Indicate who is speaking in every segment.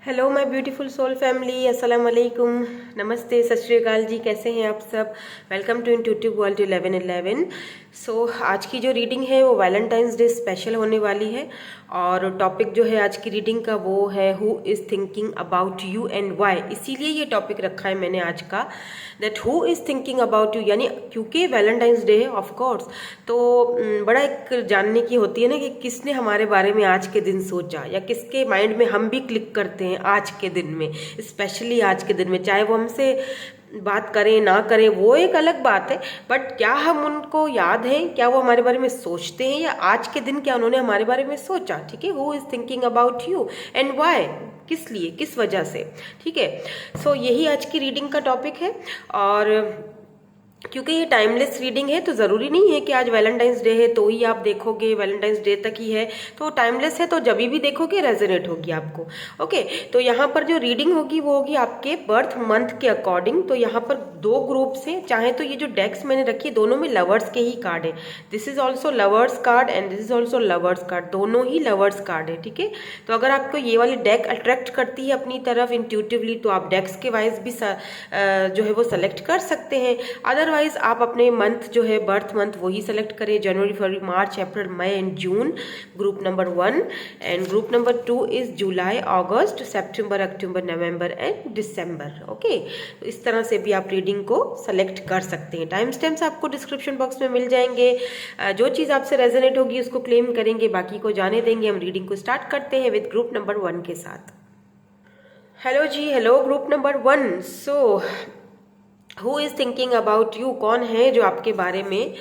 Speaker 1: Hello my beautiful soul family, अस्सलाम वालेकुम, नमस्ते, सत श्री अकाल जी। कैसे हैं आप सब? Welcome to intuitive world 1111। So आज की जो रीडिंग है वो वैलेंटाइंस डे स्पेशल होने वाली है और टॉपिक जो है आज की रीडिंग का वो है who is thinking about you and why. इसीलिए ये टॉपिक रखा है मैंने आज का, that who is thinking about you, यानी क्योंकि वैलेंटाइंस डे है ऑफ कोर्स, तो बड़ा एक जानने की होती है ना कि किसने हमारे बारे में आज के दिन सोचा या किसके माइंड में हम भी क्लिक करते हैं आज के दिन में, स्पेशली आज के दिन में। चाहे वो हमसे बात करें ना करें वो एक अलग बात है, बट क्या हम उनको याद हैं, क्या वो हमारे बारे में सोचते हैं, या आज के दिन क्या उन्होंने हमारे बारे में सोचा। ठीक है, who is thinking about you and why, किस लिए, किस वजह से। ठीक है, सो यही आज की रीडिंग का टॉपिक है। और क्योंकि ये टाइमलेस रीडिंग है तो ज़रूरी नहीं है कि आज वैलेंटाइंस डे है तो ही आप देखोगे, वैलेंटाइंस डे तक ही है तो टाइमलेस है तो जब भी देखोगे रेजोनेट होगी आपको। ओके, तो यहाँ पर जो रीडिंग होगी वो होगी आपके बर्थ मंथ के अकॉर्डिंग। तो यहाँ पर दो ग्रुप से, चाहे तो ये जो डेक्स मैंने रखी है दोनों में लवर्स के ही कार्ड है। This is also lovers card and this is also lovers card, दोनों ही लवर्स कार्ड है। ठीक है, तो अगर आपको ये वाली डेक अट्रैक्ट करती है अपनी तरफ इंट्यूटिवली तो आप डेक्स के वाइज भी जो है वो सेलेक्ट कर सकते हैं। अदरवाइज आप अपने मंथ जो है बर्थ मंथ वही सेलेक्ट करें, January, February, March, April, May and June, group number 1। And group number 2 is July, August, September, October, November and December. Okay, तो इस तरह से भी आप रीडिंग को सेलेक्ट कर सकते हैं। टाइम स्टैम्प्स आपको डिस्क्रिप्शन बॉक्स में मिल जाएंगे। जो चीज़ आपसे रेजोनेट होगी उसको क्लेम करेंगे, बाकी को जाने देंगे। हम रीडिंग को स्टार्ट करते हैं विद ग्रुप नंबर 1 के साथ। Hello ji, hello group number 1। So who is thinking about you, कौन है जो आपके बारे में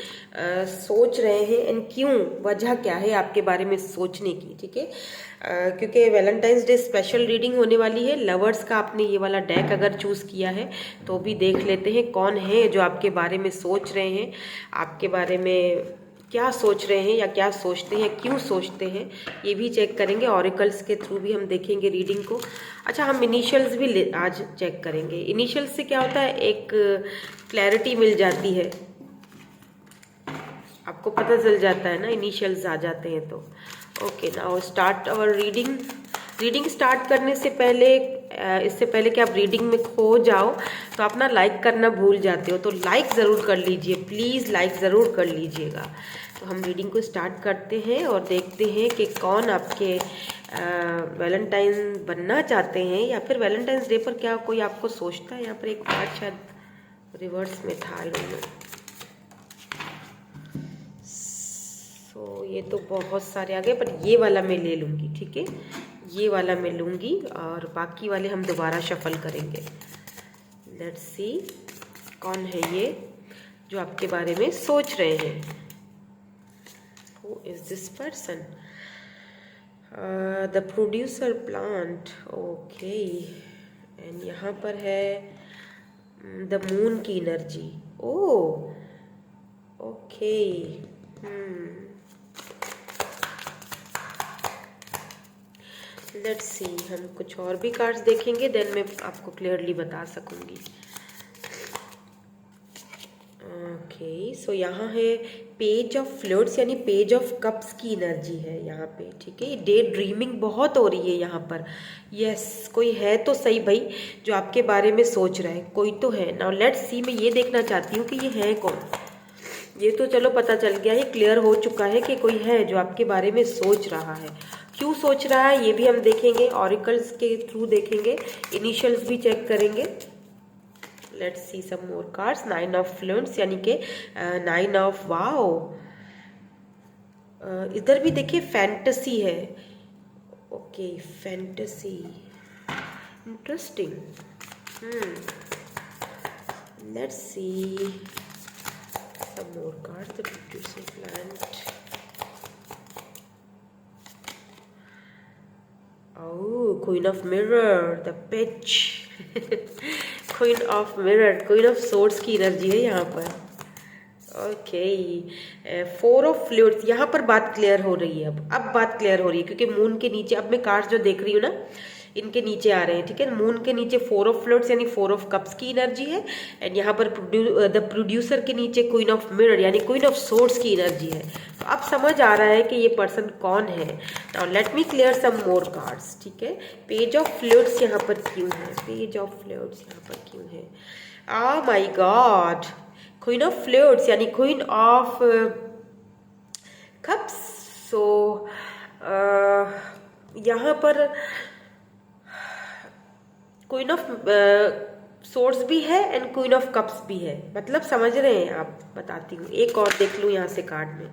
Speaker 1: सोच रहे हैं एंड क्यों, वजह क्या है आपके बारे में सोचने की। ठीक है, क्योंकि वैलेंटाइंस डे स्पेशल रीडिंग होने वाली है। लवर्स का आपने ये वाला डेक अगर चूज़ किया है तो भी देख लेते हैं कौन है जो आपके बारे में सोच रहे हैं, आपके बारे में क्या सोच रहे हैं या क्या सोचते हैं, क्यों सोचते हैं, ये भी चेक करेंगे। ऑरिकल्स के थ्रू भी हम देखेंगे रीडिंग को। अच्छा, हम इनिशियल्स भी आज चेक करेंगे। इनिशियल्स से क्या होता है, एक क्लैरिटी मिल जाती है, आपको पता चल जाता है ना, इनिशियल्स आ जाते हैं तो। Okay, now start our reading. Reading start करने से पहले, इससे पहले कि आप रीडिंग में खो जाओ तो आप ना लाइक करना भूल जाते हो, तो लाइक ज़रूर कर लीजिए, प्लीज़ लाइक ज़रूर कर लीजिएगा। तो हम रीडिंग को स्टार्ट करते हैं और देखते हैं कि कौन आपके वैलेंटाइन बनना चाहते हैं या फिर वैलेंटाइंस डे पर क्या कोई आपको सोचता है। यहाँ पर एक कार्ड शायद रिवर्स में था, आई डोंट नो। तो ये तो बहुत सारे आ गए, पर ये वाला मैं ले लूँगी। ठीक है, ये वाला मैं लूँगी और बाकी वाले हम दोबारा शफल करेंगे। लेट्स सी कौन है ये जो आपके बारे में सोच रहे हैं। Who is this person? The producer plant. Okay, and यहाँ पर है द मून की energy. Oh okay, let's see, हम कुछ और भी कार्ड्स देखेंगे, देन मैं आपको क्लियरली बता सकूंगी। ओके, सो यहाँ है पेज ऑफ फ्लूइड्स, यानी पेज ऑफ कप्स की एनर्जी है यहाँ पे। ठीक है, डे ड्रीमिंग बहुत हो रही है यहाँ पर। यस, कोई है तो सही भाई जो आपके बारे में सोच रहा है, कोई तो है। नाउ लेट्स सी, मैं ये देखना चाहती हूँ कि ये है कौन। ये तो चलो पता चल गया है, क्लियर हो चुका है कि कोई है जो आपके बारे में सोच रहा है। क्यों सोच रहा है ये भी हम देखेंगे, ऑरिकल्स के थ्रू देखेंगे, इनिशियल्स भी चेक करेंगे। Let's see some more cards. 9 of fluids, यानी कि 9 ऑफ वाओ। इधर भी देखिए फैंटेसी है। Okay, fantasy, interesting. Let's see some more cards. The producer plant. Oh, Queen of Mirror, the pitch. Queen of Mirror, Queen of Swords की energy है यहाँ पर। ओके, 4 ऑफ फ्लूइड्स, यहाँ पर बात क्लियर हो रही है। अब बात क्लियर हो रही है क्योंकि मून के नीचे, अब मैं कार्ड्स जो देख रही हूँ ना, इनके नीचे आ रहे हैं, ठीक है। मून के नीचे 4 ऑफ फ्लोट्स यानी 4 ऑफ कप्स की एनर्जी है, एंड यहाँ पर द प्रोड्यूसर के नीचे क्वीन ऑफ मिरर यानी क्वीन ऑफ सोर्ड्स की एनर्जी है। तो अब समझ आ रहा है कि ये पर्सन कौन है। नाउ लेट मी क्लियर सम मोर कार्ड्स, ठीक है। पेज ऑफ फ्लोट्स यहाँ पर क्यों है, पेज ऑफ फ्लोट्स यहाँ पर क्यों है? आ माई गॉड, क्वीन ऑफ फ्लोट्स यानी क्वीन ऑफ कप्स। सो यहाँ पर क्वीन ऑफ सोर्ड्स भी है एंड क्वीन ऑफ कप्स भी है, मतलब समझ रहे हैं आप? बताती हूँ, एक और देख लूँ यहाँ से कार्ड में।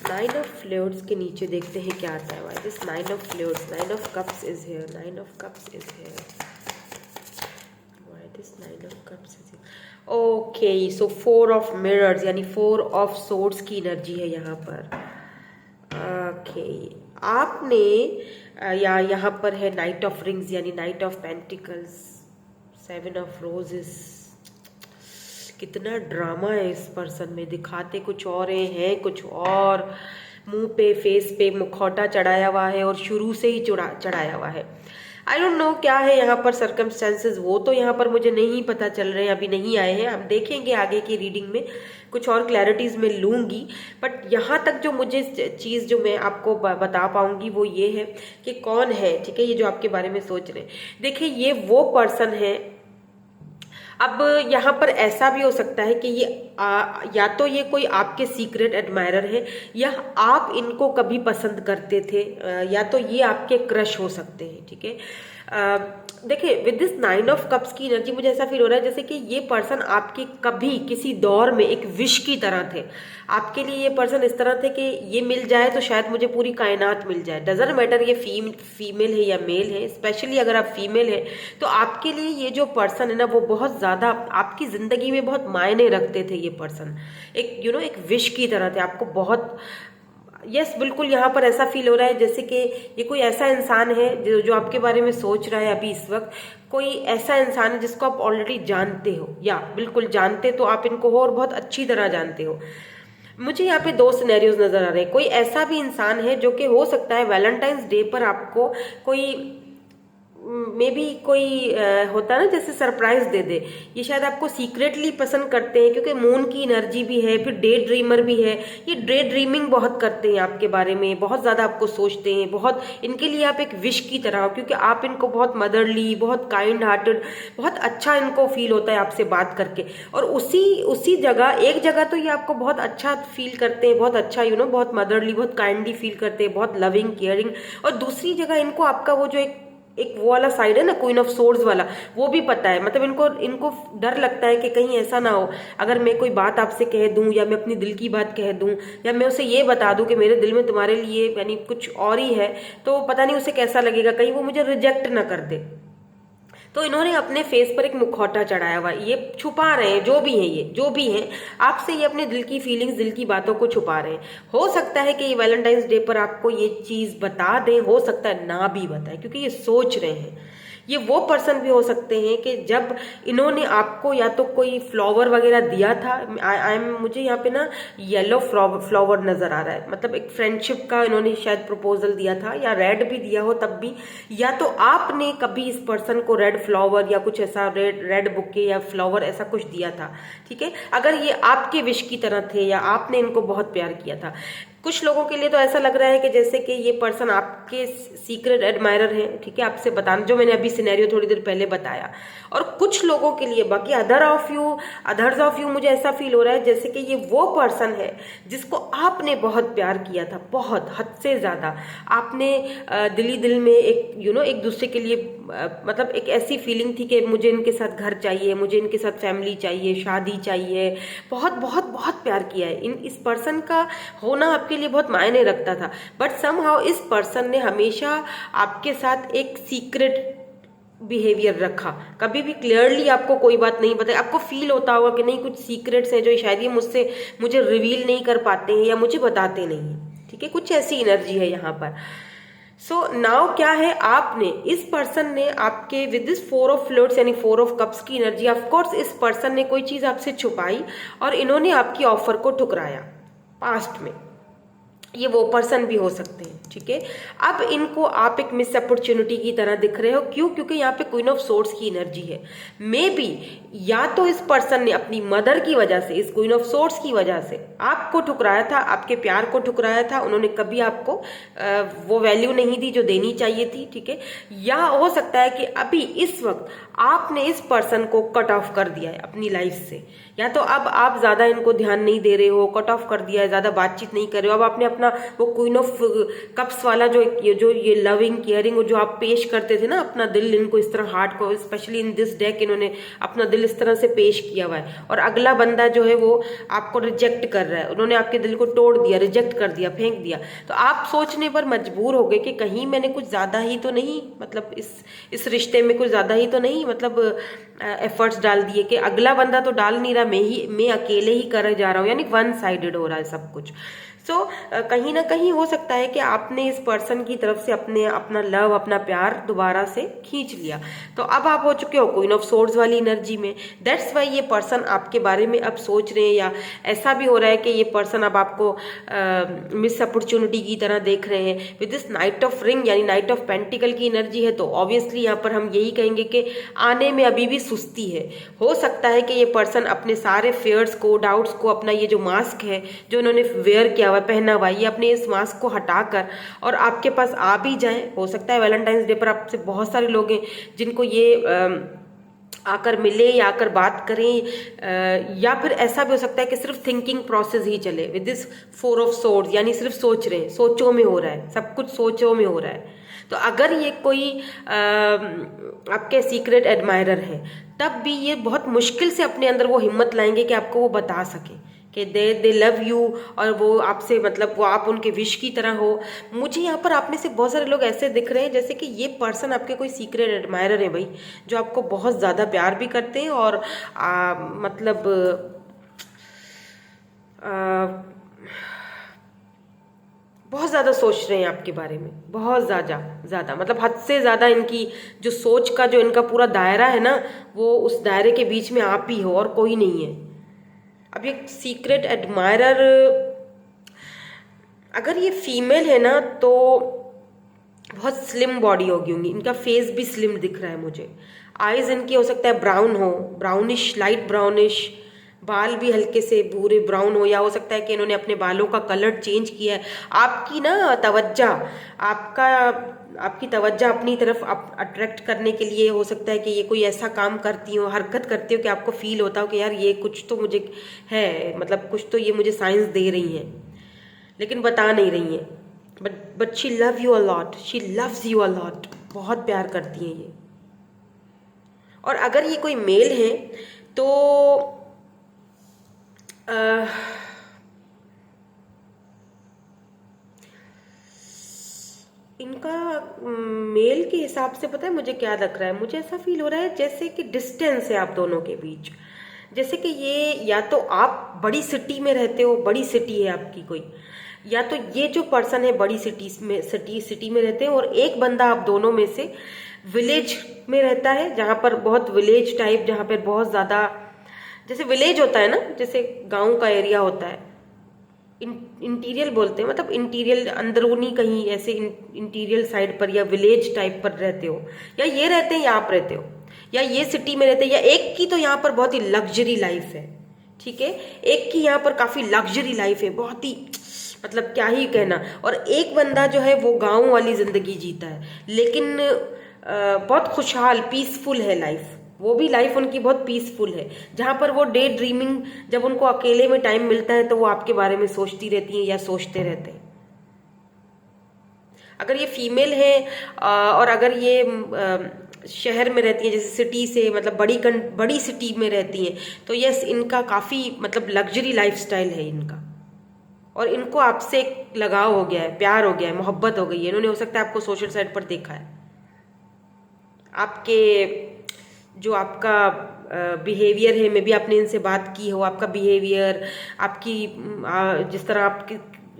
Speaker 1: नाइन ऑफ फ्लोट्स के नीचे देखते हैं क्या आता है। Why this nine of floats, nine of cups is here, nine of cups is here, why this nine of cups is here. Okay, so 4 of mirrors यानी 4 ऑफ सोर्ड्स की energy है यहाँ पर। ओके, आपने या यहाँ पर है नाइट ऑफ रिंग्स यानी night of pentacles, 7 of roses. कितना ड्रामा है इस पर्सन में, दिखाते कुछ और हैं कुछ और, मुंह पे फेस पे मुखौटा चढ़ाया हुआ है और शुरू से ही चढ़ाया हुआ है। आई डोंट नो क्या है यहाँ पर सर्कमस्टेंसेस, वो तो यहाँ पर मुझे नहीं पता चल रहे हैं, अभी नहीं आए हैं। हम देखेंगे आगे की रीडिंग में, कुछ और क्लैरिटीज में लूँगी। बट यहाँ तक जो मुझे चीज़ जो मैं आपको बता पाऊँगी वो ये है कि कौन है, ठीक है, ये जो आपके बारे में सोच रहे हैं। देखिए, ये वो पर्सन है। अब यहाँ पर ऐसा भी हो सकता है कि ये या तो ये कोई आपके सीक्रेट एडमायरर है, या आप इनको कभी पसंद करते थे, या तो ये आपके क्रश हो सकते हैं, ठीक है। देखिए, विद दिस 9 ऑफ कप्स की एनर्जी मुझे ऐसा फील हो रहा है जैसे कि ये पर्सन आपके कभी किसी दौर में एक विश की तरह थे। आपके लिए ये पर्सन इस तरह थे कि ये मिल जाए तो शायद मुझे पूरी कायनात मिल जाए। डजंट मैटर ये फीमेल है या मेल है, स्पेशली अगर आप फीमेल है तो आपके लिए ये जो पर्सन है ना वो बहुत ज़्यादा आपकी ज़िंदगी में बहुत मायने रखते थे। ये पर्सन एक एक विश की तरह थे, आपको बहुत यस बिल्कुल यहाँ पर ऐसा फील हो रहा है जैसे कि ये कोई ऐसा इंसान है जो आपके बारे में सोच रहा है अभी इस वक्त। कोई ऐसा इंसान है जिसको आप ऑलरेडी जानते हो, या बिल्कुल जानते तो आप इनको हो और बहुत अच्छी तरह जानते हो। मुझे यहाँ पे 2 सिनेरियोज नजर आ रहे हैं। कोई ऐसा भी इंसान है जो कि हो सकता है वैलेंटाइंस डे पर आपको कोई मे बी कोई होता है ना जैसे सरप्राइज दे दे। ये शायद आपको सीक्रेटली पसंद करते हैं क्योंकि मून की एनर्जी भी है, फिर डे ड्रीमर भी है। ये डे ड्रीमिंग बहुत करते हैं आपके बारे में, बहुत ज़्यादा आपको सोचते हैं, बहुत इनके लिए आप एक विश की तरह हो, क्योंकि आप इनको बहुत मदरली, बहुत काइंड हार्टेड, बहुत अच्छा इनको फील होता है आपसे बात करके। और उसी जगह एक जगह तो ये आपको बहुत अच्छा फील करते हैं, बहुत अच्छा बहुत मदरली, बहुत काइंडली फील करते हैं, बहुत लविंग केयरिंग। और दूसरी जगह इनको आपका वो जो एक वो वाला साइड है ना क्वीन ऑफ सोर्ड्स वाला, वो भी पता है। मतलब इनको डर लगता है कि कहीं ऐसा ना हो, अगर मैं कोई बात आपसे कह दूं या मैं अपनी दिल की बात कह दूं या मैं उसे ये बता दूं कि मेरे दिल में तुम्हारे लिए यानी कुछ और ही है, तो पता नहीं उसे कैसा लगेगा, कहीं वो मुझे रिजेक्ट ना कर दे। तो इन्होंने अपने फेस पर एक मुखौटा चढ़ाया हुआ, ये छुपा रहे हैं। जो भी हैं ये, जो भी हैं आपसे, ये अपने दिल की फीलिंग्स, दिल की बातों को छुपा रहे हैं। हो सकता है कि ये वैलेंटाइंस डे पर आपको ये चीज बता दें, हो सकता है ना भी बताए, क्योंकि ये सोच रहे हैं। ये वो पर्सन भी हो सकते हैं कि जब इन्होंने आपको या तो कोई फ्लावर वगैरह दिया था, मुझे यहाँ पे ना येलो फ्लावर नजर आ रहा है, मतलब एक फ्रेंडशिप का इन्होंने शायद प्रपोजल दिया था, या रेड भी दिया हो तब भी, या तो आपने कभी इस पर्सन को रेड फ्लावर या कुछ ऐसा रेड बुके या फ्लावर ऐसा कुछ दिया था, ठीक है। अगर ये आपके विश की तरह थे या आपने इनको बहुत प्यार किया था। कुछ लोगों के लिए तो ऐसा लग रहा है कि जैसे कि ये पर्सन आपके सीक्रेट एडमायरर है, ठीक है, आपसे बताना जो मैंने अभी सिनेरियो थोड़ी देर पहले बताया। और कुछ लोगों के लिए, बाकी अदर्स ऑफ यू मुझे ऐसा फील हो रहा है जैसे कि ये वो पर्सन है जिसको आपने बहुत प्यार किया था, बहुत हद से ज्यादा। आपने दिली दिल में एक दूसरे के लिए मतलब एक ऐसी फीलिंग थी कि मुझे इनके साथ घर चाहिए, मुझे इनके साथ फैमिली चाहिए, शादी चाहिए, बहुत बहुत बहुत प्यार किया है। इस पर्सन का होना आपके लिए बहुत मायने रखता था। बट समहाउ इस पर्सन ने हमेशा आपके साथ एक सीक्रेट बिहेवियर रखा, कभी भी क्लियरली आपको कोई बात नहीं बताई। आपको फील होता होगा कि नहीं कुछ सीक्रेट्स हैं जो शायद ये मुझे रिवील नहीं कर पाते हैं या मुझे बताते नहीं है, ठीक है, कुछ ऐसी एनर्जी है यहाँ पर। सो नाउ क्या है, आपने इस पर्सन ने आपके विद दिस 4 ऑफ फ्लोट्स यानी 4 ऑफ कप्स की एनर्जी, ऑफ कोर्स इस पर्सन ने कोई चीज आपसे छुपाई और इन्होंने आपकी ऑफर को ठुकराया पास्ट में। ये वो पर्सन भी हो सकते हैं, ठीक है। अब इनको आप एक मिस अपॉर्चुनिटी की तरह दिख रहे हो, क्यों? क्योंकि यहाँ पे क्वीन ऑफ सोर्ड्स की एनर्जी है। मे बी या तो इस पर्सन ने अपनी मदर की वजह से, इस क्वीन ऑफ सोर्ड्स की वजह से आपको ठुकराया था, आपके प्यार को ठुकराया था, उन्होंने कभी आपको वो वैल्यू नहीं दी जो देनी चाहिए थी, ठीक है। या हो सकता है कि अभी इस वक्त आपने इस पर्सन को कट ऑफ कर दिया है अपनी लाइफ से, या तो अब आप ज्यादा इनको ध्यान नहीं दे रहे हो, कट ऑफ कर दिया है, ज्यादा बातचीत नहीं कर रहे हो। अब आपने अपना वो क्वीन ऑफ कप्स वाला जो ये लविंग केयरिंग जो आप पेश करते थे ना, अपना दिल इनको इस तरह, हार्ट को स्पेशली इन दिस डेक इन्होंने अपना दिल इस तरह से पेश किया हुआ है, और अगला बंदा जो है वो आपको रिजेक्ट कर रहा है, उन्होंने आपके दिल को तोड़ दिया, रिजेक्ट कर दिया, फेंक दिया। तो आप सोचने पर मजबूर हो गए कि कहीं मैंने कुछ ज्यादा ही तो नहीं, मतलब इस रिश्ते में कुछ ज्यादा ही तो नहीं, मतलब एफर्ट्स डाल दिए कि अगला बंदा तो डाल नहीं रहा, मैं अकेले ही कर जा रहा हूँ, यानी वन साइडेड हो रहा है सब कुछ। सो कहीं ना कहीं हो सकता है कि आपने इस पर्सन की तरफ से अपना लव, अपना प्यार दोबारा से खींच लिया। तो अब आप हो चुके हो क्वीन ऑफ सोर्ड्स वाली एनर्जी में। दैट्स वाई ये पर्सन आपके बारे में अब सोच रहे हैं, या ऐसा भी हो रहा है कि ये पर्सन अब आपको मिस अपॉर्चुनिटी की तरह देख रहे हैं। With this night of ring यानी नाइट ऑफ पेंटिकल की एनर्जी है, तो ऑब्वियसली यहाँ पर हम यही कहेंगे कि आने में अभी भी सुस्ती है। हो सकता है कि ये पर्सन अपने सारे फेयर्स को, डाउट्स को, अपना ये जो मास्क है जो उन्होंने वेयर किया हुआ, पहना हुआ, ये अपने इस मास्क को हटाकर और आपके पास आ भी जाए। हो सकता है वैलेंटाइंस डे पर आपसे बहुत सारे लोग हैं जिनको ये आकर मिले या आकर बात करें, या फिर ऐसा भी हो सकता है कि सिर्फ थिंकिंग प्रोसेस ही चले with this four of swords, यानी सिर्फ सोच रहे हैं, सोचों में हो रहा है, सब कुछ सोचों में हो रहा है। तो अगर ये कोई आपके सीक्रेट एडमायरर है, तब भी ये बहुत मुश्किल से अपने अंदर वो हिम्मत लाएंगे कि आपको वो बता सके कि दे लव यू, और वो आपसे, मतलब वो आप उनके विश की तरह हो। मुझे यहाँ पर आप में से बहुत सारे लोग ऐसे दिख रहे हैं जैसे कि ये पर्सन आपके कोई सीक्रेट एडमायरर है भाई, जो आपको बहुत ज़्यादा प्यार भी करते हैं और मतलब बहुत ज़्यादा सोच रहे हैं आपके बारे में, बहुत ज़्यादा, मतलब हद से ज़्यादा इनकी जो सोच का जो इनका पूरा दायरा है ना, वो उस दायरे के बीच में आप ही हो और कोई नहीं है। अब ये सीक्रेट एडमायरर अगर ये फीमेल है ना, तो बहुत स्लिम बॉडी होगी उनकी, इनका फेस भी स्लिम दिख रहा है मुझे। आईज इनकी हो सकता है ब्राउन हो, ब्राउनिश, लाइट ब्राउनिश, बाल भी हल्के से भूरे ब्राउन हो, या हो सकता है कि इन्होंने अपने बालों का कलर चेंज किया है। आपकी ना तवज्जा, आपकी तवज्जा अपनी तरफ अट्रैक्ट करने के लिए हो सकता है कि ये कोई ऐसा काम करती हो, हरकत करती हो कि आपको फील होता हो कि यार ये कुछ तो मुझे है, मतलब कुछ तो ये मुझे साइंस दे रही हैं, लेकिन बता नहीं रही हैं। But she love you a lot, she loves you a lot, बहुत प्यार करती हैं ये। और अगर ये कोई मेल है तो इनका मेल के हिसाब से पता है मुझे क्या लग रहा है, मुझे ऐसा फील हो रहा है जैसे कि डिस्टेंस है आप दोनों के बीच, जैसे कि ये या तो आप बड़ी सिटी में रहते हो, बड़ी सिटी है आपकी कोई, या तो ये जो पर्सन है बड़ी सिटी में रहते हैं, और एक बंदा आप दोनों में से विलेज में रहता है, जहाँ पर बहुत विलेज टाइप, जहाँ पर बहुत ज़्यादा, जैसे विलेज होता है ना, जैसे गांव का एरिया होता है, इंटीरियल बोलते हैं, मतलब इंटीरियल अंदरूनी कहीं ऐसे इंटीरियल साइड पर या विलेज टाइप पर रहते हो, या ये रहते हैं या आप रहते हो, या ये सिटी में रहते हैं, या एक की तो यहाँ पर बहुत ही लग्जरी लाइफ है, ठीक है, एक की यहाँ पर काफी लग्जरी लाइफ है, बहुत ही, मतलब क्या ही कहना, और एक बंदा जो है वो गाँव वाली जिंदगी जीता है, लेकिन बहुत खुशहाल, पीसफुल है लाइफ, वो भी लाइफ उनकी बहुत पीसफुल है, जहां पर वो डे ड्रीमिंग, जब उनको अकेले में टाइम मिलता है तो वो आपके बारे में सोचती रहती हैं या सोचते रहते हैं। अगर ये फीमेल है और अगर ये शहर में रहती है, जैसे सिटी से, मतलब बड़ी सिटी में रहती हैं, तो यस, इनका काफी, मतलब लग्जरी लाइफस्टाइल है इनका, और इनको आपसे एक लगाव हो गया है, प्यार हो गया है, मोहब्बत हो गई है। इन्होंने हो सकता है आपको सोशल साइट पर देखा है, आपके जो आपका बिहेवियर है, मे बी आपने इनसे बात की हो, आपका बिहेवियर, आपकी जिस तरह आप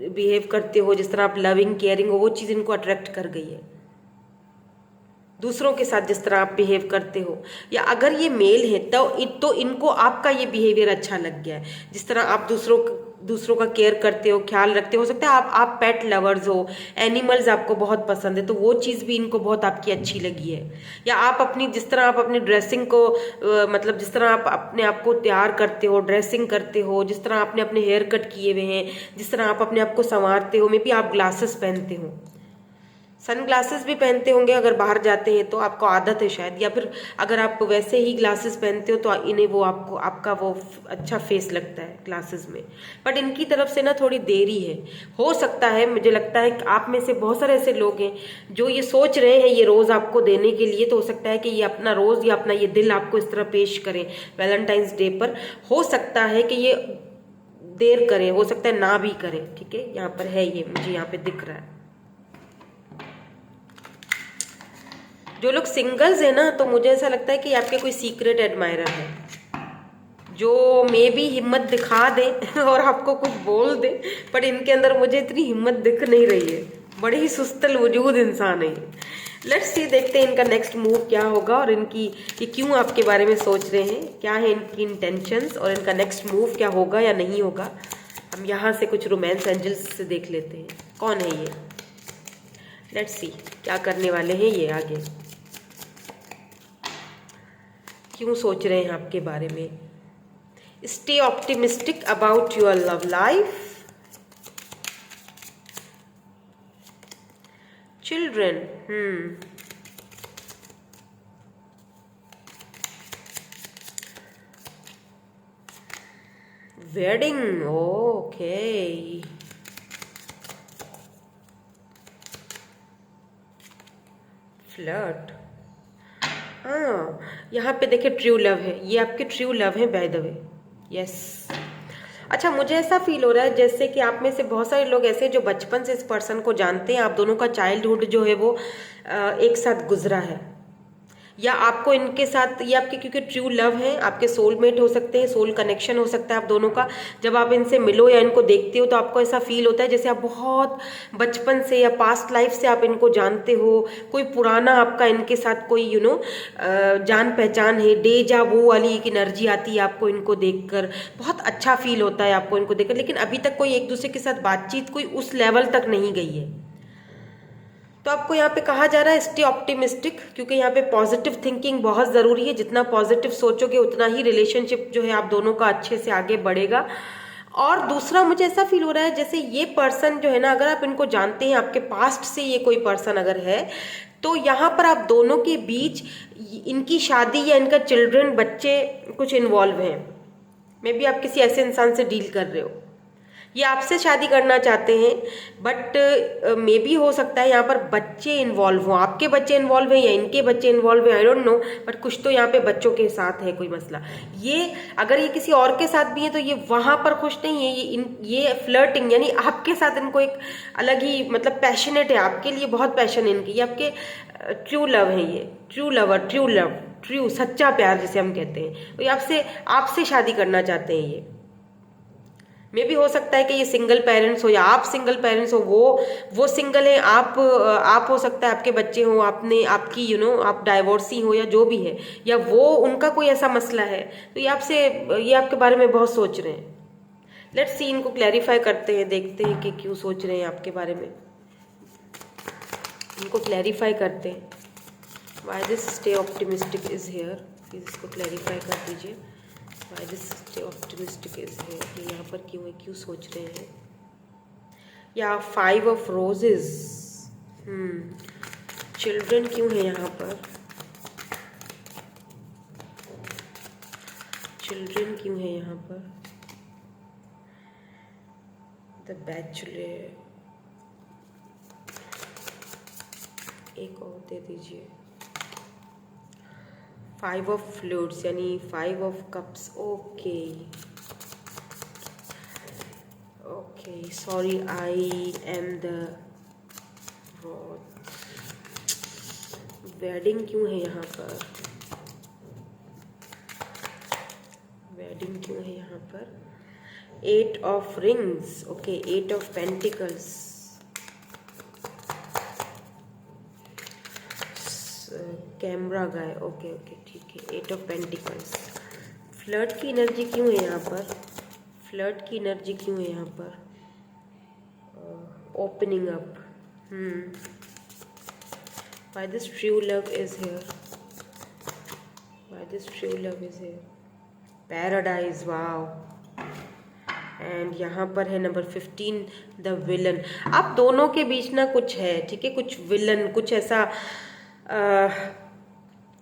Speaker 1: बिहेव करते हो, जिस तरह आप लविंग केयरिंग हो, वो चीज़ इनको अट्रैक्ट कर गई है। दूसरों के साथ जिस तरह आप बिहेव करते हो, या अगर ये मेल है तो इनको आपका ये बिहेवियर अच्छा लग गया है, जिस तरह आप दूसरों का केयर करते हो, ख्याल रखते हो सकता है आप पेट लवर्स हो, एनिमल्स आपको बहुत पसंद है, तो वो चीज़ भी इनको बहुत आपकी अच्छी लगी है। या आप अपनी जिस तरह आप अपनी ड्रेसिंग को मतलब जिस तरह आप अपने आप को तैयार करते हो, ड्रेसिंग करते हो, जिस तरह आपने अपने हेयर कट किए हुए हैं, जिस तरह आप अपने आप को संवारते हो, मे बी आप ग्लासेस पहनते हो, सन ग्लासेस भी पहनते होंगे अगर बाहर जाते हैं तो आपको आदत है शायद, या फिर अगर आप वैसे ही ग्लासेस पहनते हो तो इन्हें वो आपको आपका वो अच्छा फेस लगता है ग्लासेस में। बट इनकी तरफ से ना थोड़ी देरी है, हो सकता है, मुझे लगता है कि आप में से बहुत सारे ऐसे लोग हैं जो ये सोच रहे हैं ये रोज़ आपको देने के लिए, तो हो सकता है कि ये अपना रोज़ या अपना ये दिल आपको इस तरह पेश करें वैलेंटाइंस डे पर। हो सकता है कि ये देर करें, हो सकता है ना भी करें, ठीक है, यहाँ पर है ये मुझे यहाँ पे दिख रहा है। जो लोग सिंगल्स है ना, तो मुझे ऐसा लगता है कि आपके कोई सीक्रेट एडमायरर है जो मे भी हिम्मत दिखा दे और आपको कुछ बोल दे, पर इनके अंदर मुझे इतनी हिम्मत दिख नहीं रही है, बड़े ही सुस्तल वजूद इंसान है। लेट्स सी, देखते हैं इनका नेक्स्ट मूव क्या होगा और इनकी ये क्यों आपके बारे में सोच रहे हैं, क्या है इनकी इंटेंशंस और इनका नेक्स्ट मूव क्या होगा या नहीं होगा। हम यहाँ से कुछ रोमांस एंजल्स से देख लेते हैं कौन है ये। लेट्स सी क्या करने वाले हैं ये आगे, क्यों सोच रहे हैं आपके बारे में। Stay optimistic about your love life. Children, wedding, okay, flirt, हाँ यहाँ पे देखिए ट्रू लव है, ये आपके ट्रू लव है बाय द वे, यस। अच्छा, मुझे ऐसा फील हो रहा है जैसे कि आप में से बहुत सारे लोग ऐसे जो बचपन से इस पर्सन को जानते हैं, आप दोनों का चाइल्डहुड जो है वो एक साथ गुजरा है, या आपको इनके साथ ये आपके क्योंकि ट्रू लव है, आपके सोलमेट हो सकते हैं, सोल कनेक्शन हो सकता है आप दोनों का। जब आप इनसे मिलो या इनको देखते हो तो आपको ऐसा फील होता है जैसे आप बहुत बचपन से या पास्ट लाइफ से आप इनको जानते हो, कोई पुराना आपका इनके साथ कोई जान पहचान है, डेजा वो वाली एक एनर्जी आती है आपको इनको देखकर, बहुत अच्छा फील होता है आपको इनको देखकर। लेकिन अभी तक कोई एक दूसरे के साथ बातचीत कोई उस लेवल तक नहीं गई है, तो आपको यहाँ पे कहा जा रहा है स्टे ऑप्टिमिस्टिक, क्योंकि यहाँ पे पॉजिटिव थिंकिंग बहुत ज़रूरी है। जितना पॉजिटिव सोचोगे उतना ही रिलेशनशिप जो है आप दोनों का अच्छे से आगे बढ़ेगा। और दूसरा मुझे ऐसा फील हो रहा है जैसे ये पर्सन जो है ना, अगर आप इनको जानते हैं, आपके पास्ट से ये कोई पर्सन अगर है, तो यहाँ पर आप दोनों के बीच इनकी शादी या इनका चिल्ड्रन, बच्चे कुछ इन्वॉल्व हैं। मे बी आप किसी ऐसे इंसान से डील कर रहे हो, ये आपसे शादी करना चाहते हैं, बट मे बी हो सकता है यहाँ पर बच्चे इन्वॉल्व हों, आपके बच्चे इन्वॉल्व हैं या इनके बच्चे इन्वॉल्व हैं, आई डोंट नो, बट कुछ तो यहाँ पे बच्चों के साथ है कोई मसला। ये अगर ये किसी और के साथ भी है तो ये वहाँ पर खुश नहीं है, ये फ्लर्टिंग यानी आपके साथ इनको एक अलग ही मतलब पैशनेट है, आपके लिए बहुत पैशन है इनकी, ये आपके ट्रू लव है, ये true lover, true love, true सच्चा प्यार जिसे हम कहते हैं, ये आपसे शादी करना चाहते हैं। ये मे भी हो सकता है कि ये सिंगल पेरेंट्स हो या आप सिंगल पेरेंट्स हो, वो सिंगल है, आप हो सकता है आपके बच्चे हो, आपने आपकी आप डाइवोर्सी हो या जो भी है, या वो उनका कोई ऐसा मसला है, तो ये आपके बारे में बहुत सोच रहे हैं। लेट्स सी, इनको क्लैरिफाई करते हैं, देखते हैं कि क्यों सोच रहे हैं आपके बारे में, इनको क्लैरिफाई करते हैं। Why this stay optimistic is here, please इसको क्लैरिफाई कर दीजिए। Why this stay optimistic is here, कि यहाँ पर क्यों है, क्यों सोच रहे हैं। या 5 of roses, चिल्ड्रन क्यों है यहाँ पर, चिल्ड्रन क्यों है यहाँ पर। द बैचलर, एक और दे दीजिए। 5 of flutes यानी 5 of cups, okay okay, sorry I am the wedding क्यों है यहाँ पर, वेडिंग क्यों है यहाँ पर। 8 of rings, okay, 8 of pentacles, camera guy, okay okay ठीक है। 8 of Pentacles, फ्लर्ट की एनर्जी क्यों है यहाँ पर, फ्लर्ट की एनर्जी क्यों है यहाँ पर? Opening up. Why this true love is here? Why this true love is here? Paradise, wow. And यहाँ पर है नंबर 15 द विलन। आप दोनों के बीच ना कुछ है, ठीक है, कुछ विलन, कुछ ऐसा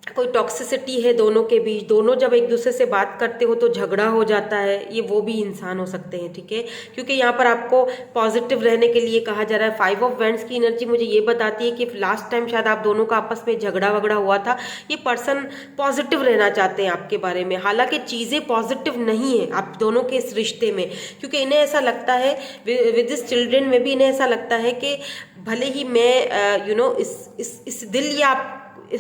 Speaker 1: कोई टॉक्सिसिटी है दोनों के बीच। दोनों जब एक दूसरे से बात करते हो तो झगड़ा हो जाता है। ये वो भी इंसान हो सकते हैं, ठीक है, क्योंकि यहाँ पर आपको पॉजिटिव रहने के लिए कहा जा रहा है। 5 ऑफ वैंड्स की एनर्जी मुझे ये बताती है कि लास्ट टाइम शायद आप दोनों का आपस में झगड़ा वगड़ा हुआ था। ये पर्सन पॉजिटिव रहना चाहते हैं आपके बारे में, हालांकि चीज़ें पॉजिटिव नहीं है आप दोनों के इस रिश्ते में, क्योंकि इन्हें ऐसा लगता है विद दिस चिल्ड्रेन में भी इन्हें ऐसा लगता है कि भले ही मैं इस दिल या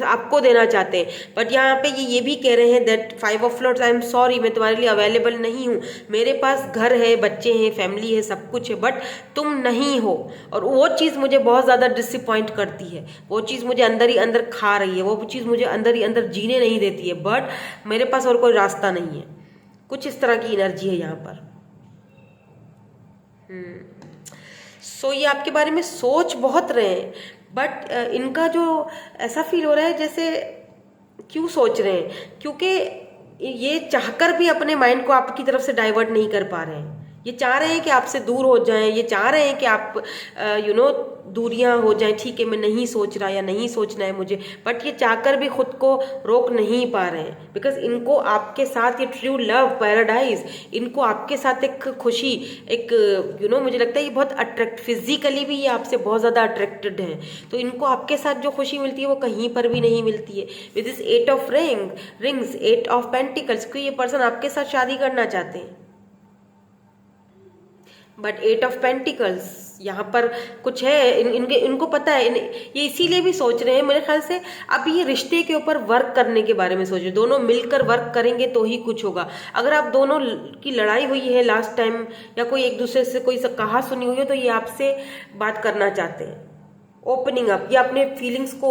Speaker 1: आपको देना चाहते हैं, बट यहाँ पे ये भी कह रहे हैं that 5 of floats, I am sorry, मैं तुम्हारे लिए अवेलेबल नहीं हूँ। मेरे पास घर है, बच्चे हैं, फैमिली है, सब कुछ है, बट तुम नहीं हो। और वो चीज़ मुझे बहुत ज़्यादा डिसअपॉइंट करती है। वो चीज़ मुझे अंदर ही अंदर खा रही है। वो चीज़ मुझे अंदर ही अंदर जीने नहीं देती है, बट मेरे पास और कोई रास्ता नहीं है। कुछ इस तरह की एनर्जी है यहाँ पर। सो ये आपके बारे में सोच बहुत रहे हैं, बट इनका जो ऐसा फील हो रहा है जैसे क्यों सोच रहे हैं, क्योंकि ये चाहकर भी अपने माइंड को आपकी तरफ से डाइवर्ट नहीं कर पा रहे हैं। ये चाह रहे हैं कि आपसे दूर हो जाएं, ये चाह रहे हैं कि आप दूरियां हो जाएं। ठीक है, मैं नहीं सोच रहा या नहीं सोचना है मुझे, बट ये चाहकर भी खुद को रोक नहीं पा रहे हैं, बिकॉज इनको आपके साथ ये ट्रू लव, पैराडाइज, इनको आपके साथ एक खुशी, एक मुझे लगता है ये बहुत अट्रैक्ट, फिजिकली भी ये आपसे बहुत ज़्यादा अट्रैक्टेड हैं। तो इनको आपके साथ जो खुशी मिलती है वो कहीं पर भी नहीं मिलती है। With this 8 of rings, 8 of pentacles, क्योंकि ये पर्सन आपके साथ शादी करना चाहते हैं, बट 8 ऑफ पेंटिकल्स यहाँ पर कुछ है। इनको पता है, ये इसीलिए भी सोच रहे हैं मेरे ख्याल से। अब ये रिश्ते के ऊपर वर्क करने के बारे में सोच रहे हैं। दोनों मिलकर वर्क करेंगे तो ही कुछ होगा। अगर आप दोनों की लड़ाई हुई है लास्ट टाइम, या कोई एक दूसरे से कोई कहा सुनी हुई है, तो ये आपसे बात करना चाहते हैं, ओपनिंग अप, ये अपने फीलिंग्स को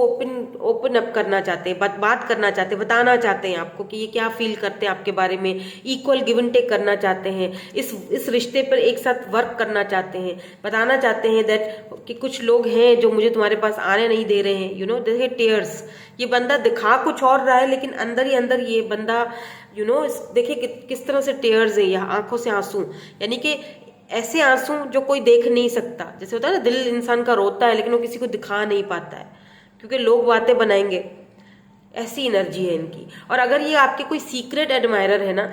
Speaker 1: ओपन अप करना चाहते हैं, बात करना चाहते हैं, बताना चाहते हैं आपको कि ये क्या फील करते हैं आपके बारे में। इक्वल गिव एंड टेक करना चाहते हैं, इस रिश्ते पर एक साथ वर्क करना चाहते हैं, बताना चाहते हैं दैट कि कुछ लोग हैं जो मुझे तुम्हारे पास आने नहीं दे रहे हैं। देखिए टेयर्स, ये बंदा दिखा कुछ और रहा है, लेकिन अंदर ही अंदर ये बंदा देखिए किस तरह से टेयर्स है, या आंखों से आंसू, यानी कि ऐसे आंसू जो कोई देख नहीं सकता। जैसे होता है ना, दिल इंसान का रोता है लेकिन वो किसी को दिखा नहीं पाता है क्योंकि लोग बातें बनाएंगे। ऐसी एनर्जी है इनकी। और अगर ये आपके कोई सीक्रेट एडमायरर है ना,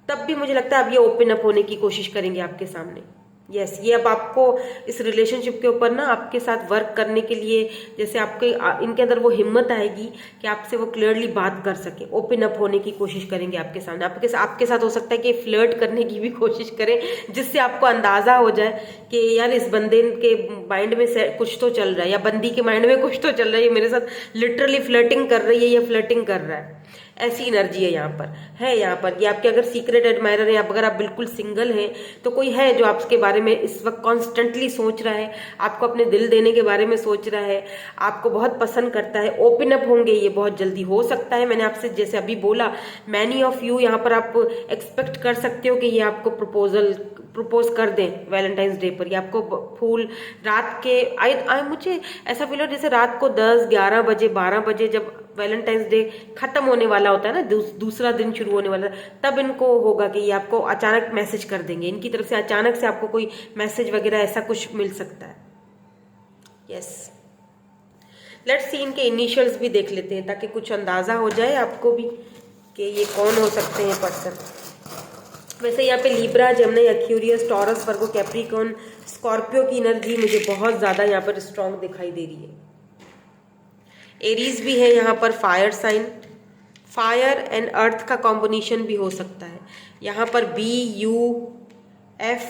Speaker 1: तब भी मुझे लगता है अब ये ओपन अप होने की कोशिश करेंगे आपके सामने। यस, ये अब आपको इस रिलेशनशिप के ऊपर ना आपके साथ वर्क करने के लिए, जैसे आपके इनके अंदर वो हिम्मत आएगी कि आपसे वो क्लियरली बात कर सके, ओपन अप होने की कोशिश करेंगे आपके सामने। आपके साथ हो सकता है कि फ्लर्ट करने की भी कोशिश करें, जिससे आपको अंदाजा हो जाए कि यार इस बंदे के माइंड में कुछ तो चल रहा है, या बंदी के माइंड में कुछ तो चल रहा है, ये मेरे साथ लिटरली फ्लर्टिंग कर रही है या फ्लर्टिंग कर रहा है। ऐसी एनर्जी है यहाँ पर। ये आपके अगर सीक्रेट एडमायरर है, अगर आप बिल्कुल सिंगल हैं, तो कोई है जो आपके बारे में इस वक्त कॉन्स्टेंटली सोच रहा है, आपको अपने दिल देने के बारे में सोच रहा है, आपको बहुत पसंद करता है। ओपन अप होंगे ये बहुत जल्दी, हो सकता है। मैंने आपसे जैसे अभी बोला, मैनी ऑफ यू, यहाँ पर आप एक्सपेक्ट कर सकते हो कि ये आपको प्रपोज कर दें वैलेंटाइंस डे पर। ये आपको फूल रात के मुझे ऐसा फील हो जैसे रात को 10, 11 बजे, 12 बजे, जब वैलेंटाइंस डे खत्म होने वाला होता है ना, दूसरा दिन शुरू होने वाला, तब इनको होगा कि ये आपको अचानक मैसेज कर देंगे। इनकी तरफ से अचानक से आपको कोई मैसेज वगैरह ऐसा कुछ मिल सकता है। यस, लेट्स सी, इनके इनिशियल्स भी देख लेते हैं ताकि कुछ अंदाजा हो जाए आपको भी कि ये कौन हो सकते हैं पर्सन। वैसे यहाँ पे Libra, Gemini, Aquarius, taurus, Virgo, Capricorn, Scorpio की एनर्जी मुझे बहुत ज़्यादा यहाँ पर स्ट्रॉन्ग दिखाई दे रही है। एरीज भी है यहाँ पर, fire sign, fire and earth का कॉम्बिनेशन भी हो सकता है। यहाँ पर BUF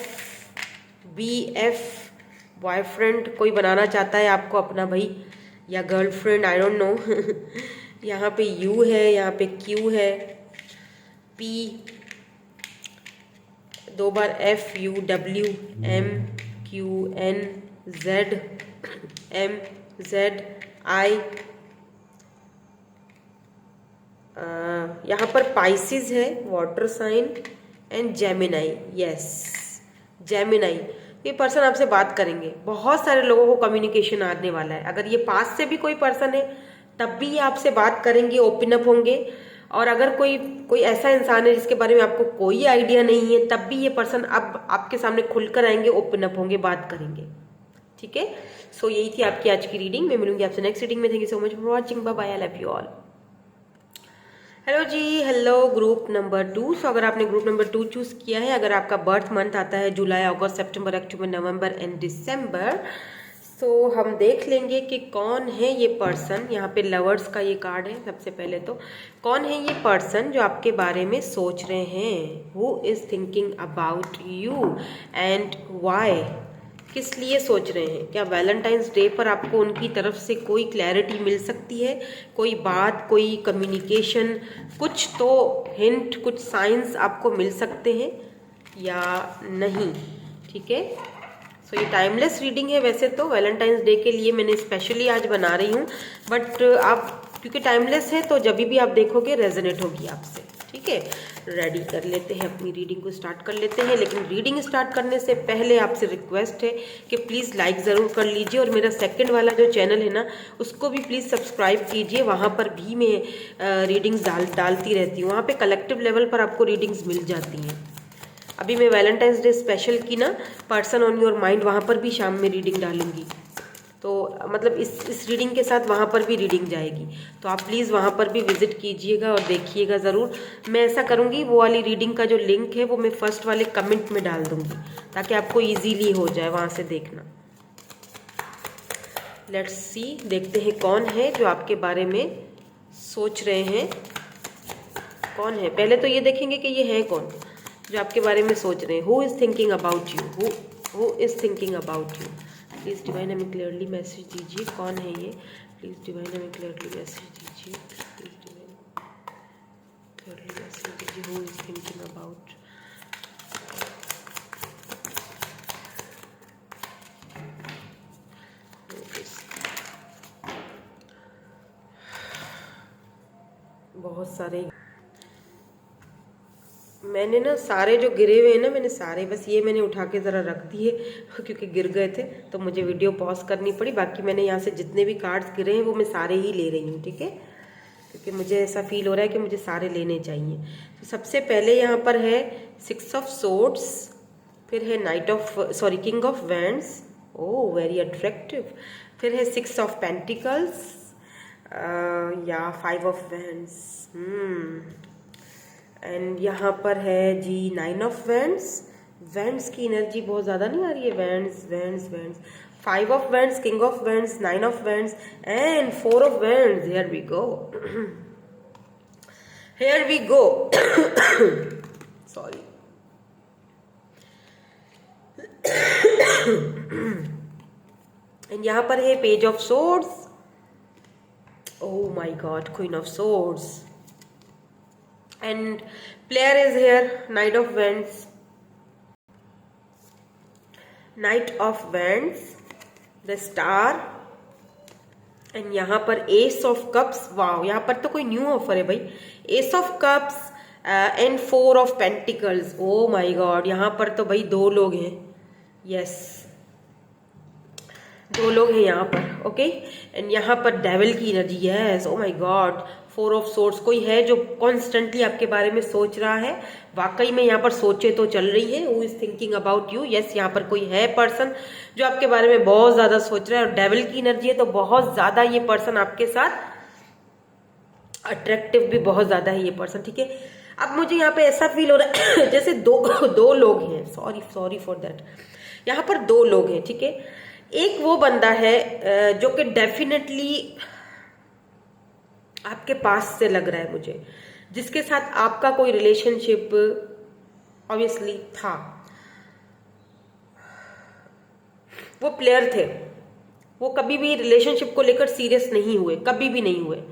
Speaker 1: बॉयफ्रेंड कोई बनाना चाहता है आपको अपना भाई, या गर्लफ्रेंड, आई डोंट नो। यहाँ पे U है, यहाँ पे Q है, P, 2 बार FUWMQNZMZI। यहाँ पर पाइसिस है, water sign, and Gemini, yes Gemini. ये पर्सन आपसे बात करेंगे, बहुत सारे लोगों को कम्युनिकेशन आने वाला है। अगर ये पास से भी कोई पर्सन है तब भी ये आपसे बात करेंगे, ओपन अप होंगे। और अगर कोई ऐसा इंसान है जिसके बारे में आपको कोई आइडिया नहीं है तब भी ये पर्सन अब आपके सामने खुलकर आएंगे, ओपन अप होंगे, बात करेंगे। ठीक है, सो यही थी आपकी आज की रीडिंग। मैं मिलूंगी आपसे नेक्स्ट रीडिंग में। Thank you so much for watching, bye bye, I love you all. Hello ji, hello group number 2। So अगर आपने ग्रुप नंबर 2 चूज किया है, अगर आपका बर्थ मंथ आता है जुलाई, August, September, October, November and दिसंबर, सो हम देख लेंगे कि कौन है ये पर्सन। यहाँ पे लवर्स का ये कार्ड है। सबसे पहले तो कौन है ये पर्सन जो आपके बारे में सोच रहे हैं, who is thinking about you and why, किस लिए सोच रहे हैं। क्या वैलेंटाइंस डे पर आपको उनकी तरफ से कोई क्लैरिटी मिल सकती है, कोई बात, कोई कम्युनिकेशन, कुछ तो हिंट, कुछ साइंस आपको मिल सकते हैं या नहीं। ठीक है, सो ये टाइमलेस रीडिंग है। वैसे तो वैलेंटाइंस डे के लिए मैंने स्पेशली आज बना रही हूँ, बट आप क्योंकि टाइमलेस है तो जब भी आप देखोगे रेजोनेट होगी आपसे। ठीक है, रेडी कर लेते हैं, अपनी रीडिंग को स्टार्ट कर लेते हैं। लेकिन रीडिंग स्टार्ट करने से पहले आपसे रिक्वेस्ट है कि प्लीज़ लाइक ज़रूर कर लीजिए, और मेरा सेकंड वाला जो चैनल है ना उसको भी प्लीज़ सब्सक्राइब कीजिए। वहाँ पर भी मैं रीडिंग्स डालती रहती हूँ। वहाँ पे कलेक्टिव लेवल पर आपको रीडिंग्स मिल जाती हैं। अभी मैं वैलेंटाइंस डे स्पेशल की ना पर्सन ऑन योर माइंड, वहाँ पर भी शाम में रीडिंग डालूंगी। तो मतलब इस रीडिंग के साथ वहाँ पर भी रीडिंग जाएगी, तो आप प्लीज़ वहाँ पर भी विजिट कीजिएगा और देखिएगा ज़रूर। मैं ऐसा करूँगी, वो वाली रीडिंग का जो लिंक है वो मैं फर्स्ट वाले कमेंट में डाल दूँगी ताकि आपको इजीली हो जाए वहाँ से देखना। लेट्स सी, देखते हैं कौन है जो आपके बारे में सोच रहे हैं। कौन है, पहले तो ये देखेंगे कि ये है कौन जो आपके बारे में सोच रहे हैं। Who is thinking about you, who is thinking about you. Please divine हमें क्लियरली मैसेज दीजिए, कौन है ये। प्लीज़ डिवाइन हमें क्लियरली मैसेज दीजिए, प्लीज़ डिवाइन क्लियरली मैसेज दीजिए। हु इज़ थिंकिंग अबाउट, बहुत सारे मैंने ना सारे जो गिरे हुए हैं ना, मैंने सारे, बस ये मैंने उठा के ज़रा रख दिए क्योंकि गिर गए थे तो मुझे वीडियो पॉज करनी पड़ी। बाकी मैंने यहाँ से जितने भी कार्ड्स गिरे हैं वो मैं सारे ही ले रही हूँ। ठीक है, क्योंकि मुझे ऐसा फील हो रहा है कि मुझे सारे लेने चाहिए। तो सबसे पहले यहाँ पर है 6 ऑफ सोर्ड्स, फिर है king of wands, oh very attractive. फिर है 6 ऑफ पेंटिकल्स या 5 ऑफ वैंड्स, एंड यहाँ पर है जी 9 ऑफ वैंड्स। वैंड्स की एनर्जी बहुत ज़्यादा नहीं आ रही है, wands wands wands, 5 of wands, king of wands, 9 of wands and 4 of wands. Here we go, here we go sorry. And यहाँ पर है page of swords, oh my God, queen of swords, and player is here, knight of wands, the star, and यहाँ पर ace of cups। Wow, यहाँ पर तो कोई new offer है भाई। ace of cups and 4 of pentacles, oh my god, यहाँ पर तो भाई 2 लोग हैं। यस, 2 लोग हैं यहाँ पर। ओके, एंड यहाँ पर डेविल की energy, yes, oh my God, 4 of swords. कोई है जो कॉन्स्टेंटली आपके बारे में सोच रहा है, वाकई में यहाँ पर सोचे तो चल रही है। Who is thinking about you, yes, यहाँ पर कोई है पर्सन जो आपके बारे में बहुत ज्यादा सोच रहा है, और डेविल की एनर्जी है तो बहुत ज्यादा ये पर्सन आपके साथ अट्रैक्टिव भी बहुत ज्यादा है ये पर्सन। ठीक है, अब मुझे यहाँ पे ऐसा फील हो रहा है जैसे दो लोग हैं, सॉरी फॉर दैट। यहाँ पर 2 लोग हैं। ठीक है, एक वो बंदा है जो कि डेफिनेटली आपके पास से लग रहा है मुझे, जिसके साथ आपका कोई रिलेशनशिप ऑब्वियसली था। वो प्लेयर थे, वो कभी भी रिलेशनशिप को लेकर सीरियस नहीं हुए, कभी भी नहीं हुए।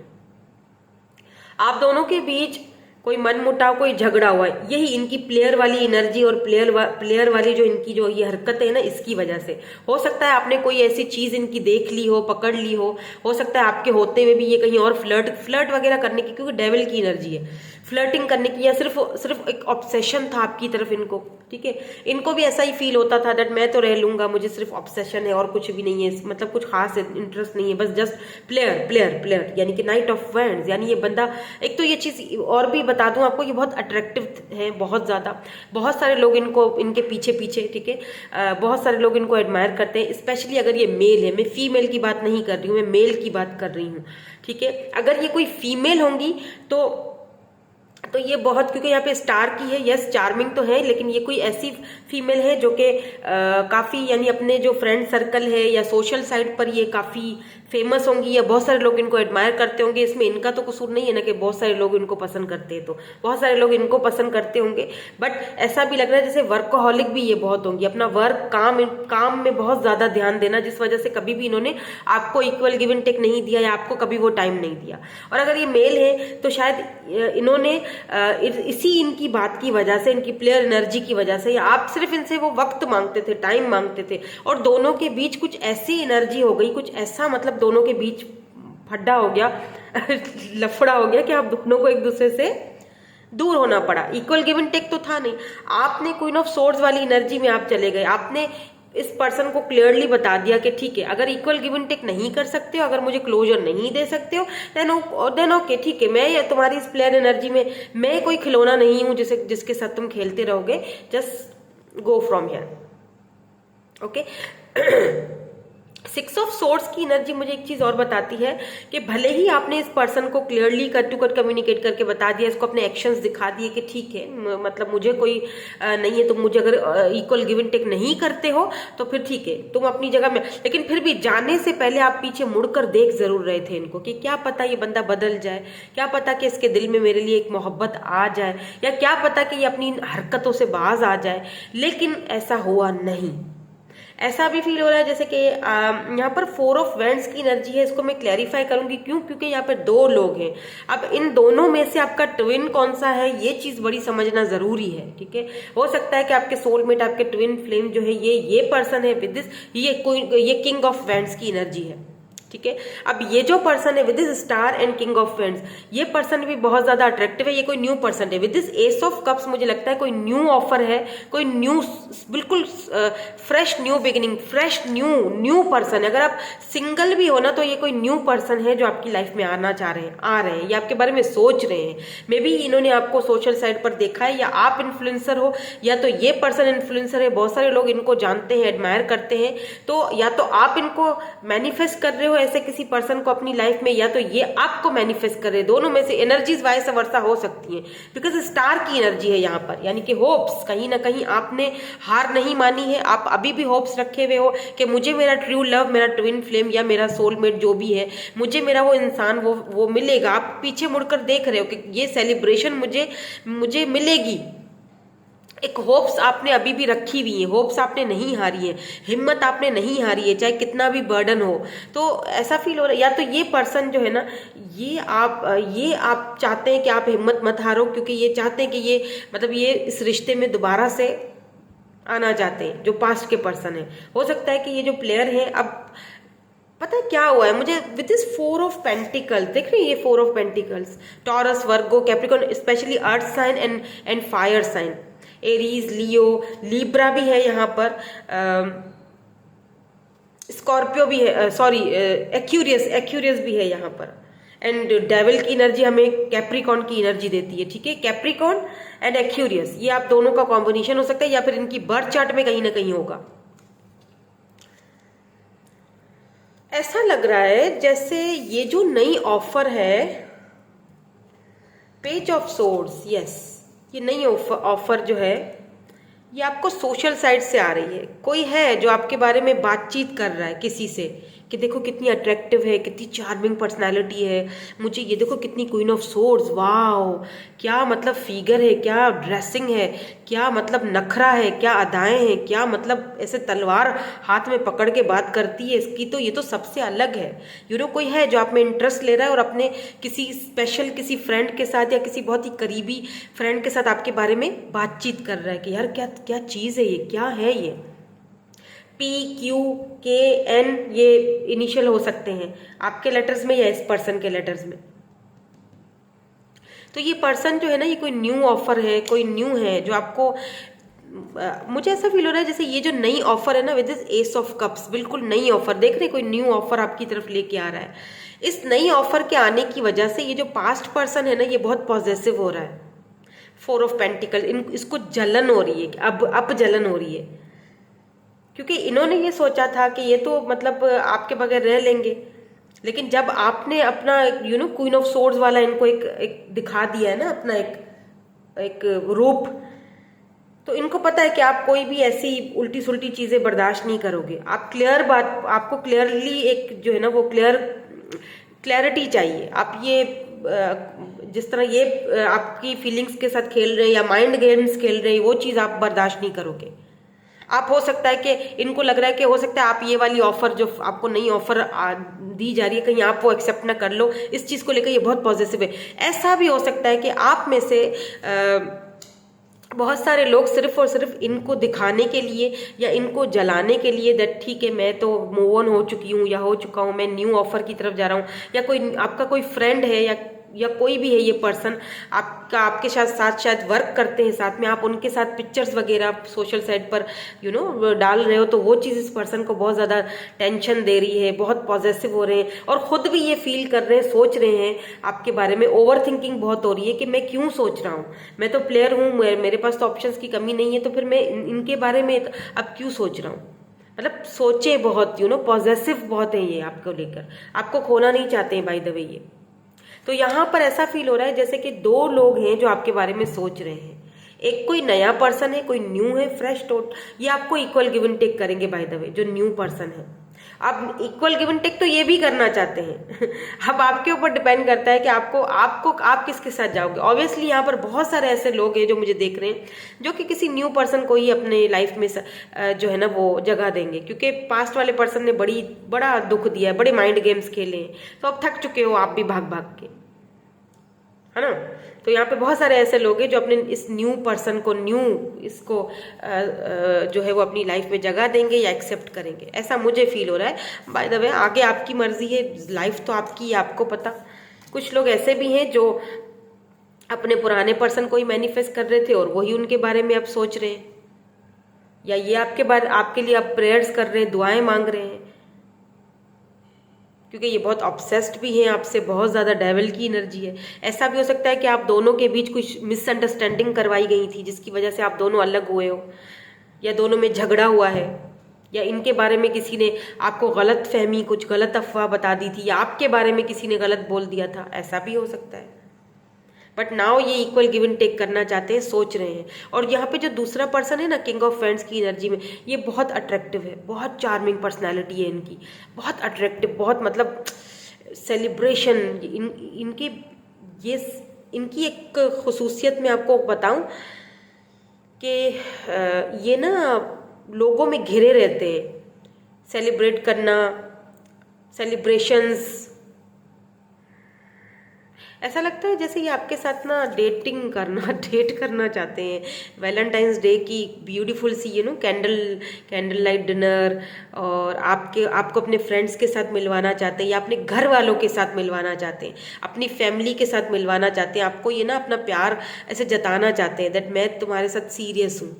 Speaker 1: आप दोनों के बीच कोई मनमुटाव, कोई झगड़ा हुआ है, यही इनकी प्लेयर वाली एनर्जी और प्लेयर वाली जो इनकी जो ये हरकतें है ना, इसकी वजह से। हो सकता है आपने कोई ऐसी चीज इनकी देख ली हो, पकड़ ली हो सकता है आपके होते हुए भी ये कहीं और फ्लर्ट वगैरह करने की, क्योंकि डेविल की एनर्जी है, फ्लर्टिंग करने की, या सिर्फ सिर्फ एक ऑब्सेशन था आपकी तरफ इनको, ठीक है। इनको भी ऐसा ही फील होता था दैट मैं तो रह लूंगा, मुझे सिर्फ ऑब्सेशन है और कुछ भी नहीं है, मतलब कुछ खास इंटरेस्ट नहीं है, बस जस्ट प्लेयर प्लेयर प्लेयर, यानी कि नाइट ऑफ वैंड्स। यानी ये बंदा, एक तो ये चीज और भी बता दूं आपको, ये बहुत अट्रैक्टिव है, बहुत ज्यादा, बहुत सारे लोग इनको, इनके पीछे पीछे, ठीक है, बहुत सारे लोग इनको एडमायर करते हैं, स्पेशली अगर ये मेल है। मैं फीमेल की बात नहीं कर रही हूँ, मैं मेल की बात कर रही हूँ, ठीक है। अगर ये कोई फीमेल होंगी तो ये बहुत, क्योंकि यहाँ पे स्टार की है, यस चार्मिंग तो है, लेकिन ये कोई ऐसी फीमेल है जो कि काफी, यानी अपने जो फ्रेंड सर्कल है या सोशल साइड पर ये काफी फेमस होंगी, या बहुत सारे लोग इनको एडमायर करते होंगे। इसमें इनका तो कसूर नहीं है ना कि बहुत सारे लोग इनको पसंद करते हैं, तो बहुत सारे लोग इनको पसंद करते होंगे। बट ऐसा भी लग रहा है जैसे वर्कहोलिक भी ये बहुत होंगी, अपना वर्क काम में बहुत ज्यादा ध्यान देना, जिस वजह से कभी भी इन्होंने आपको इक्वल गिव एंड टेक नहीं दिया, या आपको कभी वो टाइम नहीं दिया। और अगर ये मेल है तो शायद इन्होंने इसी इनकी बात की वजह से, इनकी प्लेयर एनर्जी की वजह से, या आप सिर्फ इनसे वो वक्त मांगते थे, टाइम मांगते थे, और दोनों के बीच कुछ ऐसी एनर्जी हो गई, कुछ ऐसा, मतलब दोनों के बीच फड्डा हो गया लफड़ा हो गया कि आप दोनों को एक दूसरे से दूर होना पड़ा। इक्वल गिव एंड टेक तो था नहीं, आपने क्वीन ऑफ सोर्ड्स वाली एनर्जी में आप चले गए। आपने इस पर्सन को क्लियरली बता दिया कि ठीक है, अगर इक्वल गिव एंड टेक नहीं कर सकते हो, अगर मुझे क्लोजर नहीं दे सकते हो, देन ओके, ठीक है, मैं तुम्हारी इस प्लेयर एनर्जी में, मैं कोई खिलौना नहीं हूं जिसके साथ तुम खेलते रहोगे, just go from here, okay. 6 of swords की एनर्जी मुझे एक चीज और बताती है कि भले ही आपने इस पर्सन को clearly cut to cut communicate करके बता दिया, इसको अपने एक्शंस दिखा दिए कि ठीक है, मतलब मुझे कोई नहीं है, तुम मुझे अगर इक्वल गिव एंड टेक नहीं करते हो तो फिर ठीक है, तुम अपनी जगह में, लेकिन फिर भी जाने से पहले आप पीछे मुड़कर देख जरूर रहे थे इनको, कि क्या पता ये बंदा बदल जाए, क्या पता कि इसके दिल में मेरे लिए एक मोहब्बत आ जाए, या क्या पता कि ये अपनी हरकतों से बाज आ जाए, लेकिन ऐसा हुआ नहीं। ऐसा भी फील हो रहा है जैसे कि यहाँ पर 4 ऑफ वैंड्स की एनर्जी है, इसको मैं क्लैरिफाई करूंगी क्यों, क्योंकि यहाँ पर 2 लोग हैं। अब इन दोनों में से आपका ट्विन कौन सा है, ये चीज बड़ी समझना जरूरी है, ठीक है। हो सकता है कि आपके सोलमेट, आपके ट्विन फ्लेम जो है, ये पर्सन है विद दिस, ये किंग ऑफ वैंड्स की एनर्जी है, ठीक है। अब ये जो पर्सन है with this star and king of wands, ये पर्सन भी बहुत ज्यादा अट्रैक्टिव है, ये कोई न्यू पर्सन है। With this S of cups मुझे लगता है कोई न्यू ऑफर है, कोई न्यू, बिल्कुल fresh new beginning, fresh new person है। अगर आप सिंगल भी हो ना, तो ये कोई न्यू पर्सन है जो आपकी लाइफ में आना चाह रहे हैं, आ रहे हैं, या आपके बारे में सोच रहे हैं। मे बी इन्होंने आपको सोशल साइट पर देखा है, या आप इन्फ्लुएंसर हो, या तो ये पर्सन इन्फ्लुएंसर है, बहुत सारे लोग इनको जानते हैं, एडमायर करते हैं, तो या तो आप इनको मैनिफेस्ट कर रहे हो ऐसे किसी पर्सन को अपनी लाइफ में, या तो ये आपको मैनिफेस्ट कर रहे हैं। दोनों में से एनर्जीज वाइस वर्षा हो सकती है, बिकॉज स्टार की एनर्जी है यहाँ पर, यानी कि होप्स, कहीं ना कहीं आपने हार नहीं मानी है, आप अभी भी होप्स रखे हुए हो कि मुझे मेरा ट्रू लव, मेरा ट्विन फ्लेम या मेरा सोलमेट जो भी है, मुझे मेरा वो इंसान वो मिलेगा। आप पीछे मुड़कर देख रहे हो कि ये सेलिब्रेशन मुझे मिलेगी। एक होप्स आपने अभी भी रखी हुई है, होप्स आपने नहीं हारी है, हिम्मत आपने नहीं हारी है, चाहे कितना भी बर्डन हो। तो ऐसा फील हो रहा है, या तो ये पर्सन जो है ना, ये आप चाहते हैं कि आप हिम्मत मत हारो, क्योंकि ये चाहते हैं कि ये, मतलब ये इस रिश्ते में दोबारा से आना चाहते हैं, जो पास्ट के पर्सन है। हो सकता है कि ये जो प्लेयर है, अब पता है क्या हुआ है मुझे विद दिस 4 ऑफ पेंटिकल्स, देख रहे हैं ये 4 of pentacles, Taurus, Virgo, Capricorn, specially earth sign and fire sign, Aries, Leo, Libra भी है यहाँ पर, स्कॉर्पियो भी है, सॉरी एक्यूरियस भी है यहाँ पर, एंड डेविल की एनर्जी हमें कैप्रिकॉर्न की एनर्जी देती है, ठीक है। कैप्रिकॉर्न एंड एक्यूरियस, ये आप दोनों का कॉम्बिनेशन हो सकता है, या फिर इनकी बर्थ चार्ट में कहीं ना कहीं होगा। ऐसा लग रहा है जैसे ये जो नई ऑफर है, पेज ऑफ सोर्ड्स, यस, ये नई ऑफर जो है, ये आपको सोशल साइड से आ रही है। कोई है जो आपके बारे में बातचीत कर रहा है किसी से, कि देखो कितनी अट्रैक्टिव है, कितनी चार्मिंग पर्सनालिटी है, मुझे ये देखो कितनी क्वीन ऑफ सोर्ड्स, वाओ, क्या मतलब फिगर है, क्या ड्रेसिंग है, क्या मतलब नखरा है, क्या अदाएं हैं, क्या मतलब ऐसे तलवार हाथ में पकड़ के बात करती है इसकी, तो ये तो सबसे अलग है। कोई है जो आप में इंटरेस्ट ले रहा है और अपने किसी स्पेशल, किसी फ्रेंड के साथ या किसी बहुत ही करीबी फ्रेंड के साथ आपके बारे में बातचीत कर रहा है कि यार क्या क्या चीज़ है ये, क्या है ये। PQKN ये इनिशियल हो सकते हैं आपके लेटर्स में या इस पर्सन के लेटर्स में। तो ये पर्सन जो है ना, ये कोई न्यू ऑफर है, कोई न्यू है जो आपको मुझे ऐसा फील हो रहा है जैसे ये जो नई ऑफर है ना with this S of cups, बिल्कुल नई ऑफर देख रहे, कोई न्यू ऑफर आपकी तरफ लेके आ रहा है। इस नई ऑफर के आने की वजह से ये जो पास्ट पर्सन है ना, ये बहुत पॉजिटिव हो रहा है। 4 ऑफ पेंटिकल, इसको जलन हो रही है, अब जलन हो रही है, क्योंकि इन्होंने ये सोचा था कि ये तो मतलब आपके बगैर रह लेंगे, लेकिन जब आपने अपना क्वीन ऑफ सोर्ड्स वाला इनको एक दिखा दिया है ना, अपना एक रूप, तो इनको पता है कि आप कोई भी ऐसी उल्टी सुल्टी चीजें बर्दाश्त नहीं करोगे। आप क्लियर बात, आपको क्लियरली एक जो है ना वो क्लैरिटी चाहिए। आप ये जिस तरह ये आपकी फीलिंग्स के साथ खेल रहे हैं या माइंड गेम्स खेल रहे हैं, वो चीज़ आप बर्दाश्त नहीं करोगे। आप हो सकता है कि इनको लग रहा है कि हो सकता है आप ये वाली ऑफर जो आपको नई ऑफर दी जा रही है, कहीं आप वो एक्सेप्ट ना कर लो। इस चीज़ को लेकर ये बहुत पॉजिटिव है। ऐसा भी हो सकता है कि आप में से बहुत सारे लोग सिर्फ और सिर्फ इनको दिखाने के लिए या इनको जलाने के लिए दैट ठीक है मैं तो मूव ऑन हो चुकी हूँ या हो चुका हूँ, मैं न्यू ऑफर की तरफ जा रहा हूँ, या कोई आपका कोई फ्रेंड है या कोई भी है ये पर्सन आपके साथ शायद वर्क करते हैं साथ में, आप उनके साथ पिक्चर्स वगैरह सोशल साइट पर डाल रहे हो, तो वो चीज़ इस पर्सन को बहुत ज़्यादा टेंशन दे रही है, बहुत पॉजिटिव हो रहे हैं और खुद भी ये फील कर रहे हैं, सोच रहे हैं आपके बारे में। ओवर थिंकिंग बहुत हो रही है कि मैं क्यों सोच रहा हूँ, मैं तो प्लेयर हूँ, मेरे पास तो ऑप्शंस की कमी नहीं है, तो फिर मैं इनके बारे में अब क्यों सोच रहा हूँ। मतलब सोचे बहुत, पॉजिटिव बहुत है ये आपको लेकर, आपको खोना नहीं चाहते हैं बाय द वे ये। तो यहाँ पर ऐसा फील हो रहा है जैसे कि 2 लोग हैं जो आपके बारे में सोच रहे हैं। एक कोई नया पर्सन है, कोई न्यू है, फ्रेश टोट, ये आपको इक्वल गिव एंड टेक करेंगे बाय द वे। जो न्यू पर्सन है, आप इक्वल गिव एंड टेक तो ये भी करना चाहते हैं अब आपके ऊपर डिपेंड करता है कि आप किसके साथ जाओगे। ऑब्वियसली यहाँ पर बहुत सारे ऐसे लोग हैं जो मुझे देख रहे हैं जो कि किसी न्यू पर्सन को ही अपने लाइफ में जो है ना वो जगह देंगे, क्योंकि पास्ट वाले पर्सन ने बड़ा दुख दिया है, बड़े माइंड गेम्स खेले हैं, तो अब थक चुके हो आप भी भाग भाग के, है ना। तो यहाँ पे बहुत सारे ऐसे लोग हैं जो अपने इस न्यू पर्सन को इसको जो है वो अपनी लाइफ में जगह देंगे या एक्सेप्ट करेंगे, ऐसा मुझे फील हो रहा है। बाय द वे आगे आपकी मर्जी है, लाइफ तो आपकी है, आपको पता। कुछ लोग ऐसे भी हैं जो अपने पुराने पर्सन को ही मैनिफेस्ट कर रहे थे और वही उनके बारे में अब सोच रहे हैं, या ये आपके लिए अब प्रेयर्स कर रहे हैं, दुआएं मांग रहे हैं, क्योंकि ये बहुत ऑब्सेस्ड भी हैं आपसे, बहुत ज़्यादा डेविल की एनर्जी है। ऐसा भी हो सकता है कि आप दोनों के बीच कुछ मिसअंडरस्टैंडिंग करवाई गई थी जिसकी वजह से आप दोनों अलग हुए हो, या दोनों में झगड़ा हुआ है, या इनके बारे में किसी ने आपको गलत फहमी, कुछ गलत अफवाह बता दी थी, या आपके बारे में किसी ने गलत बोल दिया था, ऐसा भी हो सकता है। बट नाउ ये इक्वल गिव एंड टेक करना चाहते हैं, सोच रहे हैं। और यहाँ पे जो दूसरा पर्सन है ना, किंग ऑफ फ्रेंड्स की एनर्जी में, ये बहुत अट्रैक्टिव है, बहुत चार्मिंग पर्सनालिटी है इनकी, बहुत अट्रैक्टिव, बहुत मतलब सेलिब्रेशन। इनकी एक खुसूसियत मैं आपको बताऊं कि ये ना लोगों में घिरे रहते हैं, सेलिब्रेट करना, सेलिब्रेशंस। ऐसा लगता है जैसे ये आपके साथ ना डेट करना चाहते हैं। वैलेंटाइंस डे की ब्यूटीफुल सी कैंडल लाइट डिनर, और आपको अपने फ्रेंड्स के साथ मिलवाना चाहते हैं, या अपने घर वालों के साथ मिलवाना चाहते हैं, अपनी फैमिली के साथ मिलवाना चाहते हैं। आपको ये ना अपना प्यार ऐसे जताना चाहते हैं दैट मैं तुम्हारे साथ सीरियस हूँ,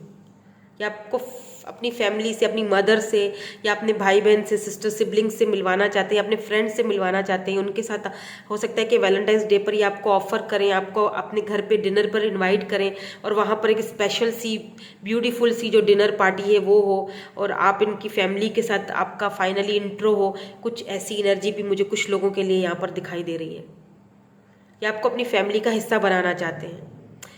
Speaker 1: या आपको अपनी फैमिली से, अपनी मदर से, या अपने भाई बहन से, सिस्टर सिबलिंग्स से मिलवाना चाहते हैं, अपने फ्रेंड्स से मिलवाना चाहते हैं। उनके साथ हो सकता है कि वैलेंटाइंस डे पर ये आपको ऑफर करें, आपको अपने घर पे डिनर पर इनवाइट करें, और वहाँ पर एक स्पेशल सी ब्यूटीफुल सी जो डिनर पार्टी है वो हो, और आप इनकी फैमिली के साथ आपका फाइनली इंट्रो हो। कुछ ऐसी एनर्जी भी मुझे कुछ लोगों के लिए यहाँ पर दिखाई दे रही है, या आपको अपनी फैमिली का हिस्सा बनाना चाहते हैं,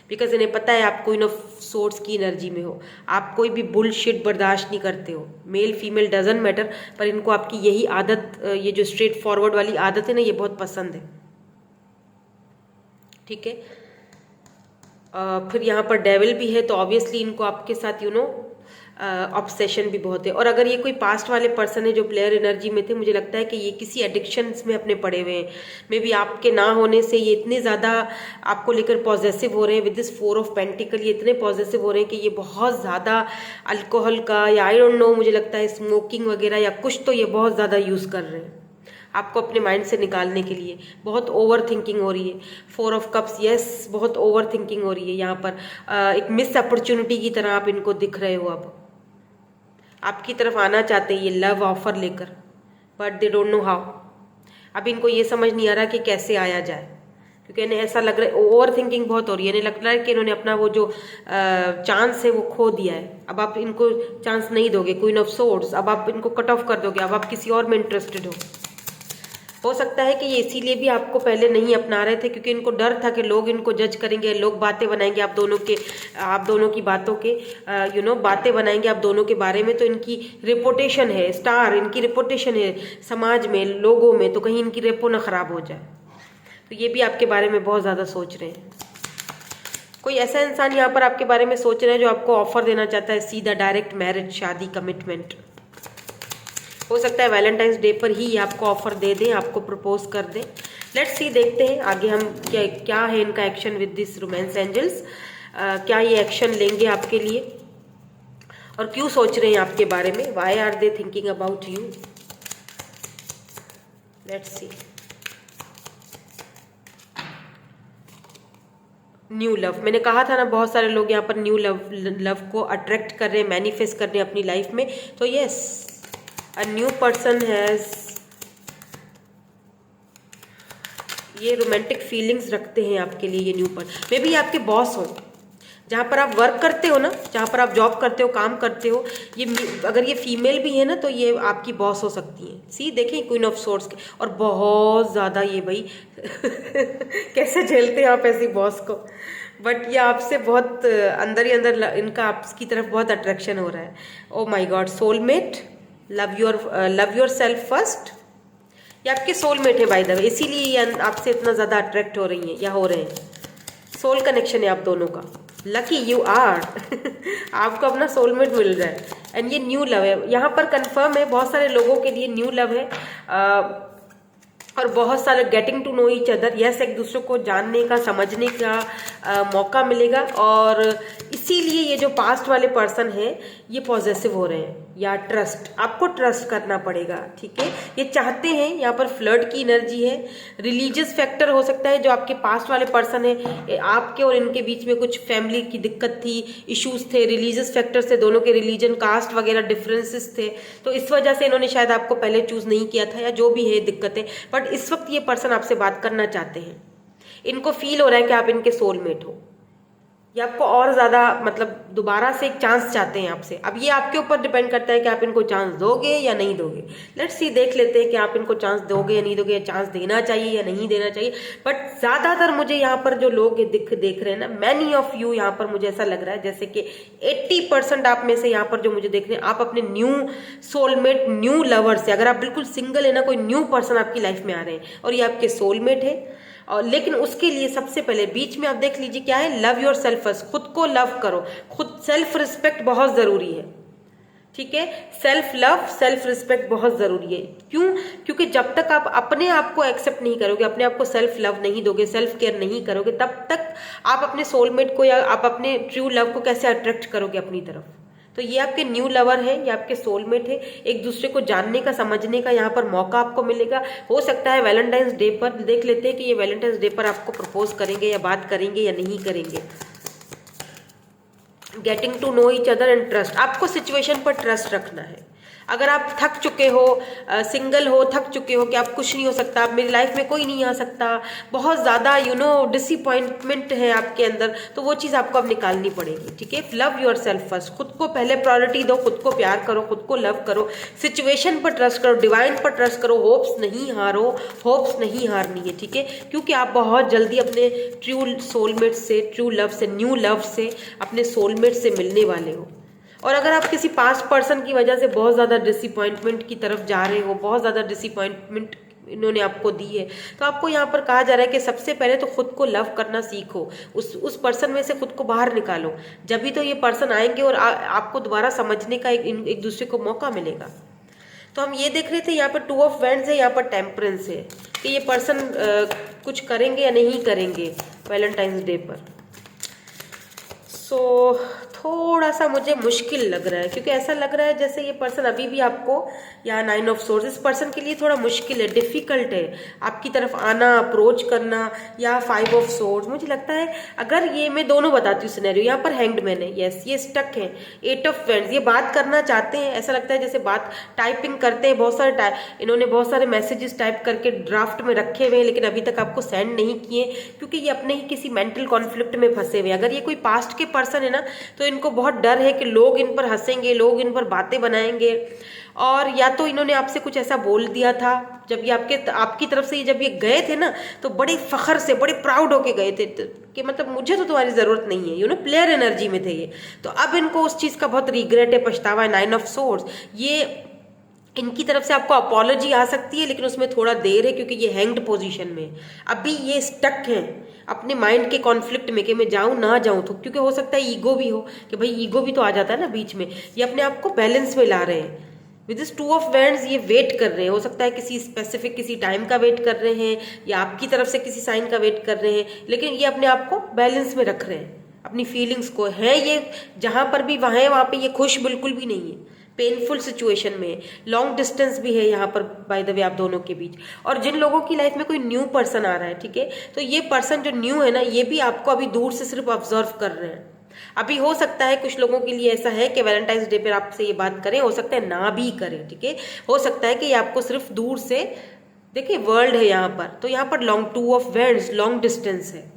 Speaker 1: बिकॉज इन्हें पता है आप क्वीन ऑफ सोर्ड्स की एनर्जी में हो, आप कोई भी बुलशिट बर्दाश्त नहीं करते हो। मेल फीमेल डजंट मैटर, पर इनको आपकी यही आदत, ये जो स्ट्रेट फॉरवर्ड वाली आदत है ना, ये बहुत पसंद है। ठीक है, फिर यहाँ पर डेविल भी है, तो ऑब्वियसली इनको आपके साथ ऑब्सेशन भी बहुत है। और अगर ये कोई पास्ट वाले पर्सन है जो प्लेयर एनर्जी में थे, मुझे लगता है कि ये किसी एडिक्शंस में अपने पड़े हुए हैं। मे बी आपके ना होने से ये इतने ज़्यादा आपको लेकर पॉजिटिव हो रहे हैं विद दिस 4 ऑफ पेंटिकल। ये इतने पॉजिटिव हो रहे हैं कि ये बहुत ज़्यादा अल्कोहल का, या आई डोंट नो, मुझे लगता है स्मोकिंग वगैरह या कुछ तो ये बहुत ज़्यादा यूज़ कर रहे हैं। आपको अपने माइंड से निकालने के लिए। बहुत ओवर थिंकिंग हो रही है। 4 ऑफ कप्स, यस, बहुत ओवर थिंकिंग हो रही है यहाँ पर। एक मिस अपॉर्चुनिटी की तरह आप इनको दिख रहे हो। अब आपकी तरफ आना चाहते हैं ये लव ऑफर लेकर, but they don't know how. अब इनको ये समझ नहीं आ रहा कि कैसे आया जाए, क्योंकि इन्हें ऐसा लग रहा है, ओवर थिंकिंग बहुत हो रही है। इन्हें लग रहा है कि इन्होंने अपना वो जो चांस है वो खो दिया है। अब आप इनको चांस नहीं दोगे। क्वीन ऑफ सोर्ड्स, अब आप इनको कट ऑफ कर दोगे। अब आप किसी और में इंटरेस्टेड हो सकता है कि ये इसीलिए भी आपको पहले नहीं अपना रहे थे, क्योंकि इनको डर था कि लोग इनको जज करेंगे, लोग बातें बनाएंगे आप दोनों की बातों के बातें बनाएंगे आप दोनों के बारे में। तो इनकी रेपुटेशन है, स्टार इनकी रेपुटेशन है समाज में, लोगों में, तो कहीं इनकी रेपो ना खराब हो जाए। तो ये भी आपके बारे में बहुत ज़्यादा सोच रहे हैं। कोई ऐसा इंसान यहाँ पर आपके बारे में सोच रहा है जो आपको ऑफर देना चाहता है, सीधा डायरेक्ट मैरिज, शादी, कमिटमेंट। हो सकता है वैलेंटाइंस डे पर ही आपको ऑफर दे दें, आपको प्रपोज कर दें। लेट्स सी, देखते हैं आगे हम क्या है इनका action with this romance angels. क्या ये एक्शन लेंगे आपके लिए और क्यों सोच रहे हैं आपके बारे में? Why are they thinking about you? Let's see. New love, मैंने कहा था ना, बहुत सारे लोग यहाँ पर न्यू लव को अट्रैक्ट कर रहे हैं, मैनिफेस्ट कर रहे हैं अपनी लाइफ में। तो yes, a new person has, ये रोमांटिक फीलिंग्स रखते हैं आपके लिए। ये न्यू पर्सन मे बी आपके बॉस हो, जहाँ पर आप वर्क करते हो ना, जहाँ पर आप जॉब करते हो, काम करते हो। ये अगर ये फीमेल भी है ना, तो ये आपकी बॉस हो सकती है। सी, देखें क्वीन ऑफ सोर्ड्स के, और बहुत ज़्यादा ये भाई कैसे झेलते हैं आप ऐसी बॉस को। बट ये आपसे बहुत अंदर ही अंदर इनका आपकी तरफ बहुत अट्रैक्शन हो रहा है। Oh my God, soulmate, love yourself first. ये आपके सोलमेट है बाय द वे, इसीलिए ये आपसे इतना ज़्यादा अट्रैक्ट हो रही हैं या हो रहे हैं। सोल कनेक्शन है आप दोनों का। लकी यू आर आपको अपना सोलमेट मिल रहा है। एंड ये न्यू लव है, यहाँ पर कंफर्म है, बहुत सारे लोगों के लिए न्यू लव है। और बहुत सारे getting to know each other, yes, एक दूसरे को जानने का, समझने का मौका मिलेगा। और इसीलिए ये जो पास्ट वाले पर्सन है ये पॉजेसिव हो रहे हैं, या ट्रस्ट, आपको ट्रस्ट करना पड़ेगा। ठीक है, ये चाहते हैं, यहाँ पर फ्लर्ट की एनर्जी है। रिलीजियस फैक्टर हो सकता है, जो आपके पास्ट वाले पर्सन है, आपके और इनके बीच में कुछ फैमिली की दिक्कत थी, इश्यूज थे, रिलीजियस फैक्टर से, दोनों के रिलीजन, कास्ट वगैरह डिफरेंसेस थे। तो इस वजह से इन्होंने शायद आपको पहले चूज नहीं किया था, या जो भी है दिक्कतें। बट इस वक्त ये पर्सन आपसे बात करना चाहते हैं। इनको फील हो रहा है कि आप इनके सोलमेट हो, या आपको और ज्यादा मतलब दोबारा से एक चांस चाहते हैं आपसे। अब ये आपके ऊपर डिपेंड करता है कि आप इनको चांस दोगे या नहीं दोगे। लेट्स सी, देख लेते हैं कि आप इनको चांस दोगे या नहीं दोगे, या चांस देना चाहिए या नहीं देना चाहिए। बट ज्यादातर मुझे यहाँ पर जो लोग देख रहे हैं ना, मैनी ऑफ यू, यहाँ पर मुझे ऐसा लग रहा है जैसे कि 80% आप में से यहाँ पर जो मुझे देख रहे हैं, आप अपने न्यू सोलमेट, न्यू लवर से, अगर आप बिल्कुल सिंगल है ना, कोई न्यू पर्सन आपकी लाइफ में आ रहे हैं और ये आपके सोलमेट है। और लेकिन उसके लिए सबसे पहले बीच में आप देख लीजिए क्या है, लव योर सेल्फ फर्स्ट। खुद को लव करो, खुद, सेल्फ रिस्पेक्ट बहुत जरूरी है। ठीक है, सेल्फ लव, सेल्फ रिस्पेक्ट बहुत जरूरी है। क्यों? क्योंकि जब तक आप अपने आप को एक्सेप्ट नहीं करोगे, अपने आप को सेल्फ लव नहीं दोगे, सेल्फ केयर नहीं करोगे, तब तक आप अपने सोलमेट को या आप अपने ट्रू लव को कैसे अट्रैक्ट करोगे अपनी तरफ। तो ये आपके न्यू लवर है, ये आपके सोलमेट है। एक दूसरे को जानने का, समझने का यहाँ पर मौका आपको मिलेगा। हो सकता है वैलेंटाइंस डे पर, देख लेते हैं कि ये वैलेंटाइंस डे पर आपको प्रपोज करेंगे या बात करेंगे या नहीं करेंगे। Getting to know each other and trust, आपको सिचुएशन पर ट्रस्ट रखना है। अगर आप थक चुके हो, सिंगल हो, थक चुके हो कि आप कुछ नहीं हो सकता, आप मेरी लाइफ में कोई नहीं आ सकता, बहुत ज़्यादा डिसअपॉइंटमेंट है आपके अंदर, तो वो चीज़ आपको अब निकालनी पड़ेगी। ठीक है, लव योर सेल्फ फर्स्ट, खुद को पहले प्रायोरिटी दो, खुद को प्यार करो, खुद को लव करो, सिचुएशन पर ट्रस्ट करो, डिवाइन पर ट्रस्ट करो, होप्स नहीं हारो, होप्स नहीं हारनी है। ठीक है, क्योंकि आप बहुत जल्दी अपने ट्रू सोलमेट से, ट्रू लव से, न्यू लव से, अपने सोलमेट से मिलने वाले हो। और अगर आप किसी पास्ट पर्सन की वजह से बहुत ज़्यादा डिसअपॉइंटमेंट की तरफ जा रहे हो, बहुत ज़्यादा डिसअपॉइंटमेंट इन्होंने आपको दी है, तो आपको यहाँ पर कहा जा रहा है कि सबसे पहले तो खुद को लव करना सीखो, उस पर्सन में से खुद को बाहर निकालो। जब भी तो ये पर्सन आएंगे और आपको दोबारा समझने का एक दूसरे को मौका मिलेगा। तो हम ये देख रहे थे, यहाँ पर 2 ऑफ वैंड्स है, यहाँ पर टेम्परेंस है, कि ये पर्सन कुछ करेंगे या नहीं करेंगे वैलेंटाइंस डे पर। सो थोड़ा सा मुझे मुश्किल लग रहा है, क्योंकि ऐसा लग रहा है जैसे ये पर्सन अभी भी आपको, या 9 ऑफ सोर्स इस पर्सन के लिए थोड़ा मुश्किल है, डिफिकल्ट है आपकी तरफ आना, अप्रोच करना, या 5 ऑफ सोर्स। मुझे लगता है अगर ये मैं दोनों बताती हूँ सिनेरियो, यहाँ पर हैंग्ड मैन है, यस ये स्टक है, 8 ऑफ वेंड्स, ये बात करना चाहते हैं, ऐसा लगता है जैसे बात टाइपिंग करते हैं, बहुत सारे इन्होंने बहुत सारे मैसेजेस टाइप करके ड्राफ्ट में रखे हुए हैं, लेकिन अभी तक आपको सेंड नहीं किए, क्योंकि ये अपने ही किसी मेंटल कॉन्फ्लिक्ट में फंसे हुए हैं। अगर ये कोई पास्ट के पर्सन है ना, तो इनको बहुत डर है कि लोग इन पर हंसेंगे, लोग इन पर बातें बनाएंगे, और या तो इन्होंने आपसे कुछ ऐसा बोल दिया था जब ये आपकी तरफ से जब ये गए थे ना, तो बड़े फखर से, बड़े प्राउड होके गए थे कि मतलब मुझे तो तुम्हारी जरूरत नहीं है, प्लेयर एनर्जी में थे ये। तो अब इनको उस चीज का बहुत रिग्रेट है, पछतावा है। 9 ऑफ सोर्स, ये इनकी तरफ से आपको अपॉलॉजी आ सकती है, लेकिन उसमें थोड़ा देर है, क्योंकि ये हैंग्ड पोजीशन में अभी ये स्टक हैं अपने माइंड के कॉन्फ्लिक्ट में कि मैं जाऊं ना जाऊं, तो क्योंकि हो सकता है ईगो भी हो, कि भाई ईगो भी तो आ जाता है ना बीच में। ये अपने आप को बैलेंस में ला रहे हैं विद दिस 2 ऑफ वैंड्स, ये वेट कर रहे हैं, हो सकता है किसी स्पेसिफिक किसी टाइम का वेट कर रहे हैं, या आपकी तरफ से किसी साइन का वेट कर रहे हैं, लेकिन ये अपने आप को बैलेंस में रख रहे हैं, अपनी फीलिंग्स को है ये जहां पर भी वहां है, वहां पे ये खुश बिल्कुल भी नहीं है, पेनफुल सिचुएशन में, लॉन्ग डिस्टेंस भी है यहाँ पर बाय द वे आप दोनों के बीच। और जिन लोगों की लाइफ में कोई न्यू पर्सन आ रहा है, ठीक है, तो ये पर्सन जो न्यू है ना, ये भी आपको अभी दूर से सिर्फ ऑब्जर्व कर रहे हैं। अभी हो सकता है कुछ लोगों के लिए ऐसा है कि वैलेंटाइंस डे पर आपसे ये बात करें, हो सकता है ना भी करें, ठीक है, हो सकता है कि ये आपको सिर्फ दूर से, देखिए वर्ल्ड है यहाँ पर, तो यहाँ पर long 2 of wands, long distance है,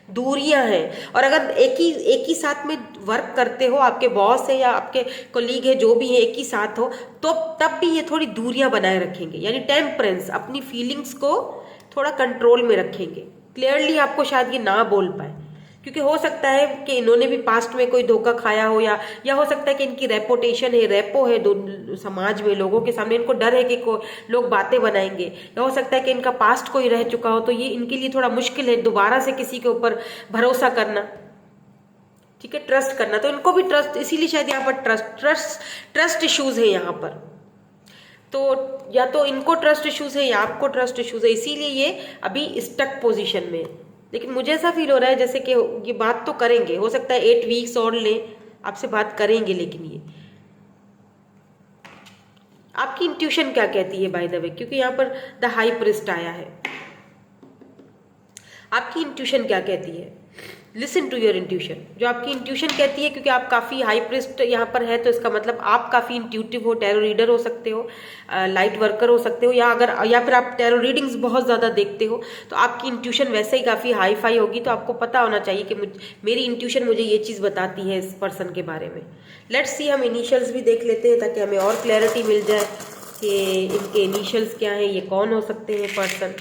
Speaker 1: दूरियां हैं। और अगर एक ही साथ में वर्क करते हो, आपके बॉस है या आपके कोलीग है, जो भी है, एक ही साथ हो, तो तब भी ये थोड़ी दूरियां बनाए रखेंगे, यानी टेम्परेंस, अपनी फीलिंग्स को थोड़ा कंट्रोल में रखेंगे। क्लियरली आपको शायद ये ना बोल पाए, क्योंकि हो सकता है कि इन्होंने भी पास्ट में कोई धोखा खाया हो, या हो सकता है कि इनकी रेपुटेशन है, रेपो है समाज में, लोगों के सामने इनको डर है कि लोग बातें बनाएंगे, या हो सकता है कि इनका पास्ट कोई रह चुका हो, तो ये इनके लिए थोड़ा मुश्किल है दोबारा से किसी के ऊपर भरोसा करना, ठीक है, ट्रस्ट करना। तो इनको भी ट्रस्ट, इसीलिए शायद यहाँ पर ट्रस्ट इश्यूज है यहाँ पर, तो या तो इनको ट्रस्ट इश्यूज है या आपको ट्रस्ट इश्यूज है, इसीलिए ये अभी स्टक पोजिशन में। लेकिन मुझे ऐसा फील हो रहा है जैसे कि ये बात तो करेंगे, हो सकता है 8 वीक्स और लें, आपसे बात करेंगे, लेकिन ये आपकी इंट्यूशन क्या कहती है बाय द वे, क्योंकि यहाँ पर द हाई प्रिस्ट आया है। आपकी इंट्यूशन क्या कहती है? लिसन टू योर इंट्यूशन, जो आपकी इंट्यूशन कहती है, क्योंकि आप काफ़ी हाई प्रिस्ट यहाँ पर है, तो इसका मतलब आप काफ़ी इंट्यूटिव हो, टैरो रीडर हो सकते हो, लाइट वर्कर हो सकते हो, या फिर आप टैरो रीडिंग्स बहुत ज़्यादा देखते हो, तो आपकी इंट्यूशन वैसे ही काफ़ी हाई फाई होगी। तो आपको पता होना चाहिए कि मेरी इंट्यूशन मुझे ये चीज़ बताती है इस पर्सन के बारे में। लेट्स सी, हम इनिशियल्स भी देख लेते हैं ताकि हमें और क्लैरिटी मिल जाए कि इनके इनिशियल्स क्या हैं, ये कौन हो सकते हैं पर्सन।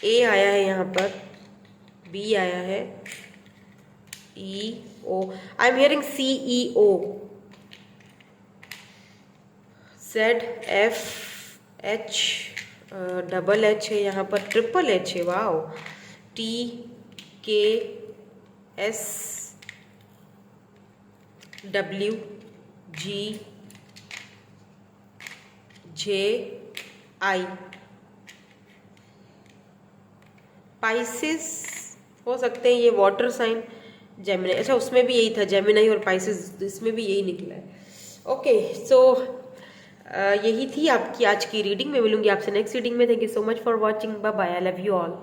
Speaker 1: ए आया है यहाँ पर, बी आया है, E O, I am hearing C E O, Z F H, double H है यहाँ पर, ट्रिपल एच है, wow, T K S W G J I. Pisces हो सकते हैं, ये वाटर साइन, जेमिनी, अच्छा उसमें भी यही था, जेमिनी और पाइसिस, इसमें भी यही निकला है। ओके, सो यही थी आपकी आज की रीडिंग। मैं मिलूंगी आपसे नेक्स्ट रीडिंग में। Thank you so much for watching, bye bye, I love you all.